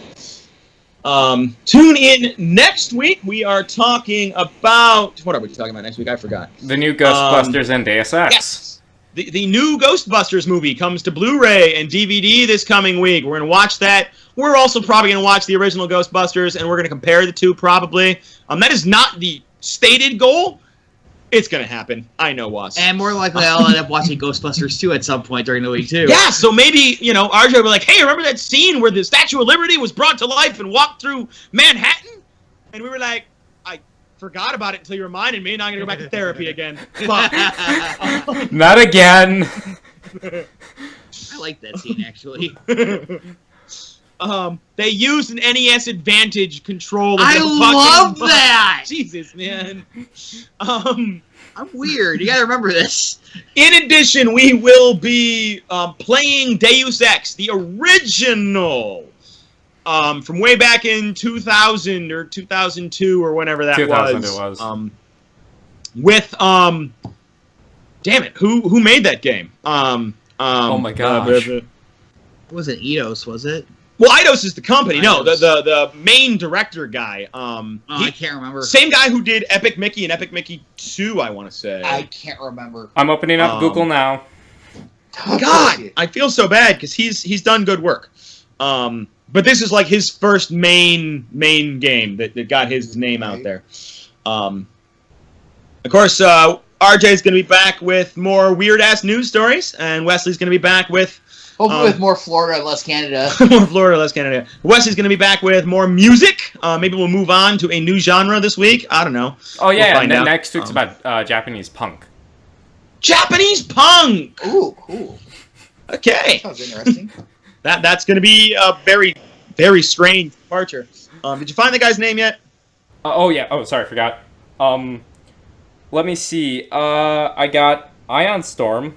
Tune in next week. We are talking about... What are we talking about next week? I forgot. The new Ghostbusters and Deus Ex. Yes. The new Ghostbusters movie comes to Blu-ray and DVD this coming week. We're going to watch that. We're also probably going to watch the original Ghostbusters, and we're going to compare the two, probably. That is not the stated goal. It's going to happen. I know us. And more likely, I'll end up watching Ghostbusters 2 at some point during the week, too. Yeah, so maybe, RJ will be like, hey, remember that scene where the Statue of Liberty was brought to life and walked through Manhattan? And we were like, I forgot about it until you reminded me, and now I'm going to go back to therapy again. Fuck. Not again. I like that scene, actually. They used an NES Advantage controller. I love that! Jesus, man. I'm weird. You gotta remember this. In addition, we will be playing Deus Ex, the original, from way back in 2000 or 2002 or whenever that 2000 was. It was. With damn it, who made that game? Oh my gosh. It wasn't Eidos, was it? Well, Eidos is the company. No, Eidos. the main director guy. I can't remember. Same guy who did Epic Mickey and Epic Mickey 2, I want to say. I can't remember. I'm opening up Google now. God, I feel so bad because he's done good work. But this is like his first main game that got his name out there. Of course, RJ's going to be back with more weird-ass news stories, and Wesley's going to be back with... Hopefully with more Florida and less Canada. More Florida, less Canada. Wesley's going to be back with more music. Maybe we'll move on to a new genre this week. I don't know. Oh, yeah. We'll find out. Next week's about Japanese punk. Japanese punk! Ooh, cool. Okay. Sounds interesting. That's going to be a very, very strange departure. Did you find the guy's name yet? Oh, yeah. Oh, sorry, forgot. Let me see. I got Ion Storm.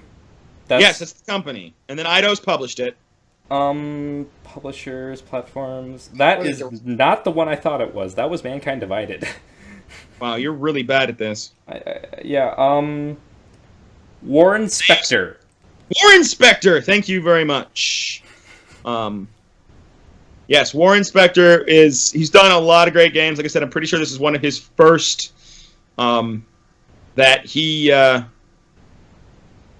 Yes, that's the company. And then Eidos published it. Publishers, platforms. That is not the one I thought it was. That was Mankind Divided. Wow, you're really bad at this. Yeah, Warren Spector. Warren Spector, thank you very much. Yes, Warren Spector he's done a lot of great games. Like I said, I'm pretty sure this is one of his first that he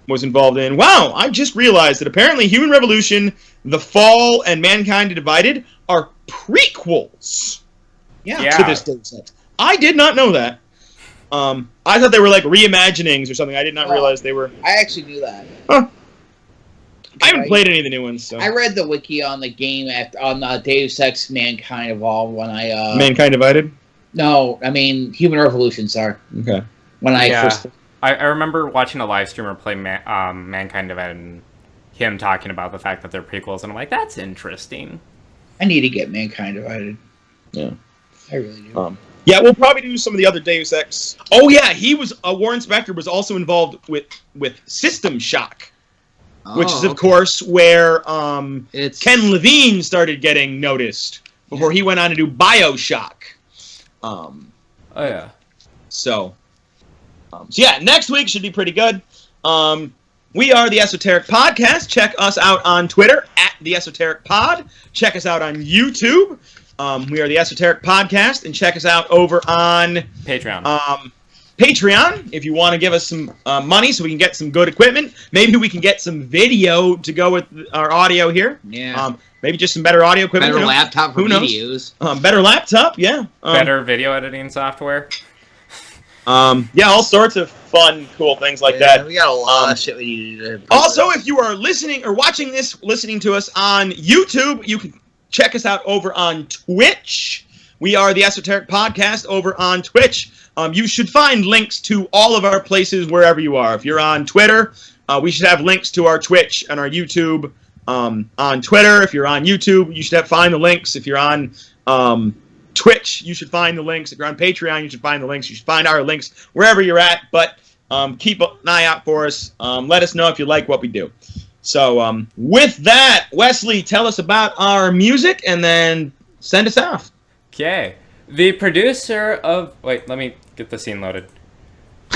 was involved in. Wow, I just realized that apparently Human Revolution, The Fall, and Mankind Divided are prequels to this Deus Ex. I did not know that. I thought they were like reimaginings or something. I did not realize they were... I actually knew that. Huh. I haven't played any of the new ones. So. I read the wiki on the game on Deus Ex Mankind Evolved when I... Mankind Divided? No, I mean Human Revolution, sorry. Okay. When I first... I remember watching a live streamer play Mankind Divided and him talking about the fact that they're prequels, and I'm like, that's interesting. I need to get Mankind Divided. Yeah. I really do. Yeah, we'll probably do some of the other Deus Ex. Oh, yeah, Warren Spector was also involved with System Shock, which is, of course, where Ken Levine started getting noticed before he went on to do BioShock. Oh, yeah. So yeah, next week should be pretty good. We are the Esoteric Podcast. Check us out on Twitter at the Esoteric Pod. Check us out on YouTube. We are the Esoteric Podcast, and check us out over on Patreon. Patreon, if you want to give us some money so we can get some good equipment. Maybe we can get some video to go with our audio here. Yeah. Maybe just some better audio equipment. Better laptop for Who knows? videos. Better laptop, yeah. Better video editing software. Yeah, all sorts of fun, cool things like Yeah, that. we got a lot of shit we need to do. Also, if you are listening or watching this, listening to us on YouTube, you can check us out over on Twitch. We are the Esoteric Podcast over on Twitch. You should find links to all of our places wherever you are. If you're on Twitter, we should have links to our Twitch and our YouTube on Twitter. If you're on YouTube, you should find the links. If you're on Twitch, you should find the links. If you're on Patreon, you should find the links. You should find our links wherever you're at. But keep an eye out for us. Let us know if you like what we do. So with that, Wesley, tell us about our music and then send us off. Okay. The producer of... Wait, let me get the scene loaded.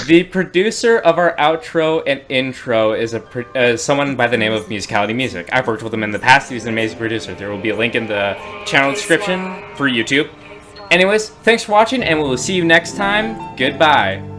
The producer of our outro and intro is someone by the name of Musicality Music. I've worked with him in the past. He's an amazing producer. There will be a link in the channel description for YouTube. Anyways, thanks for watching, and we'll see you next time. Goodbye.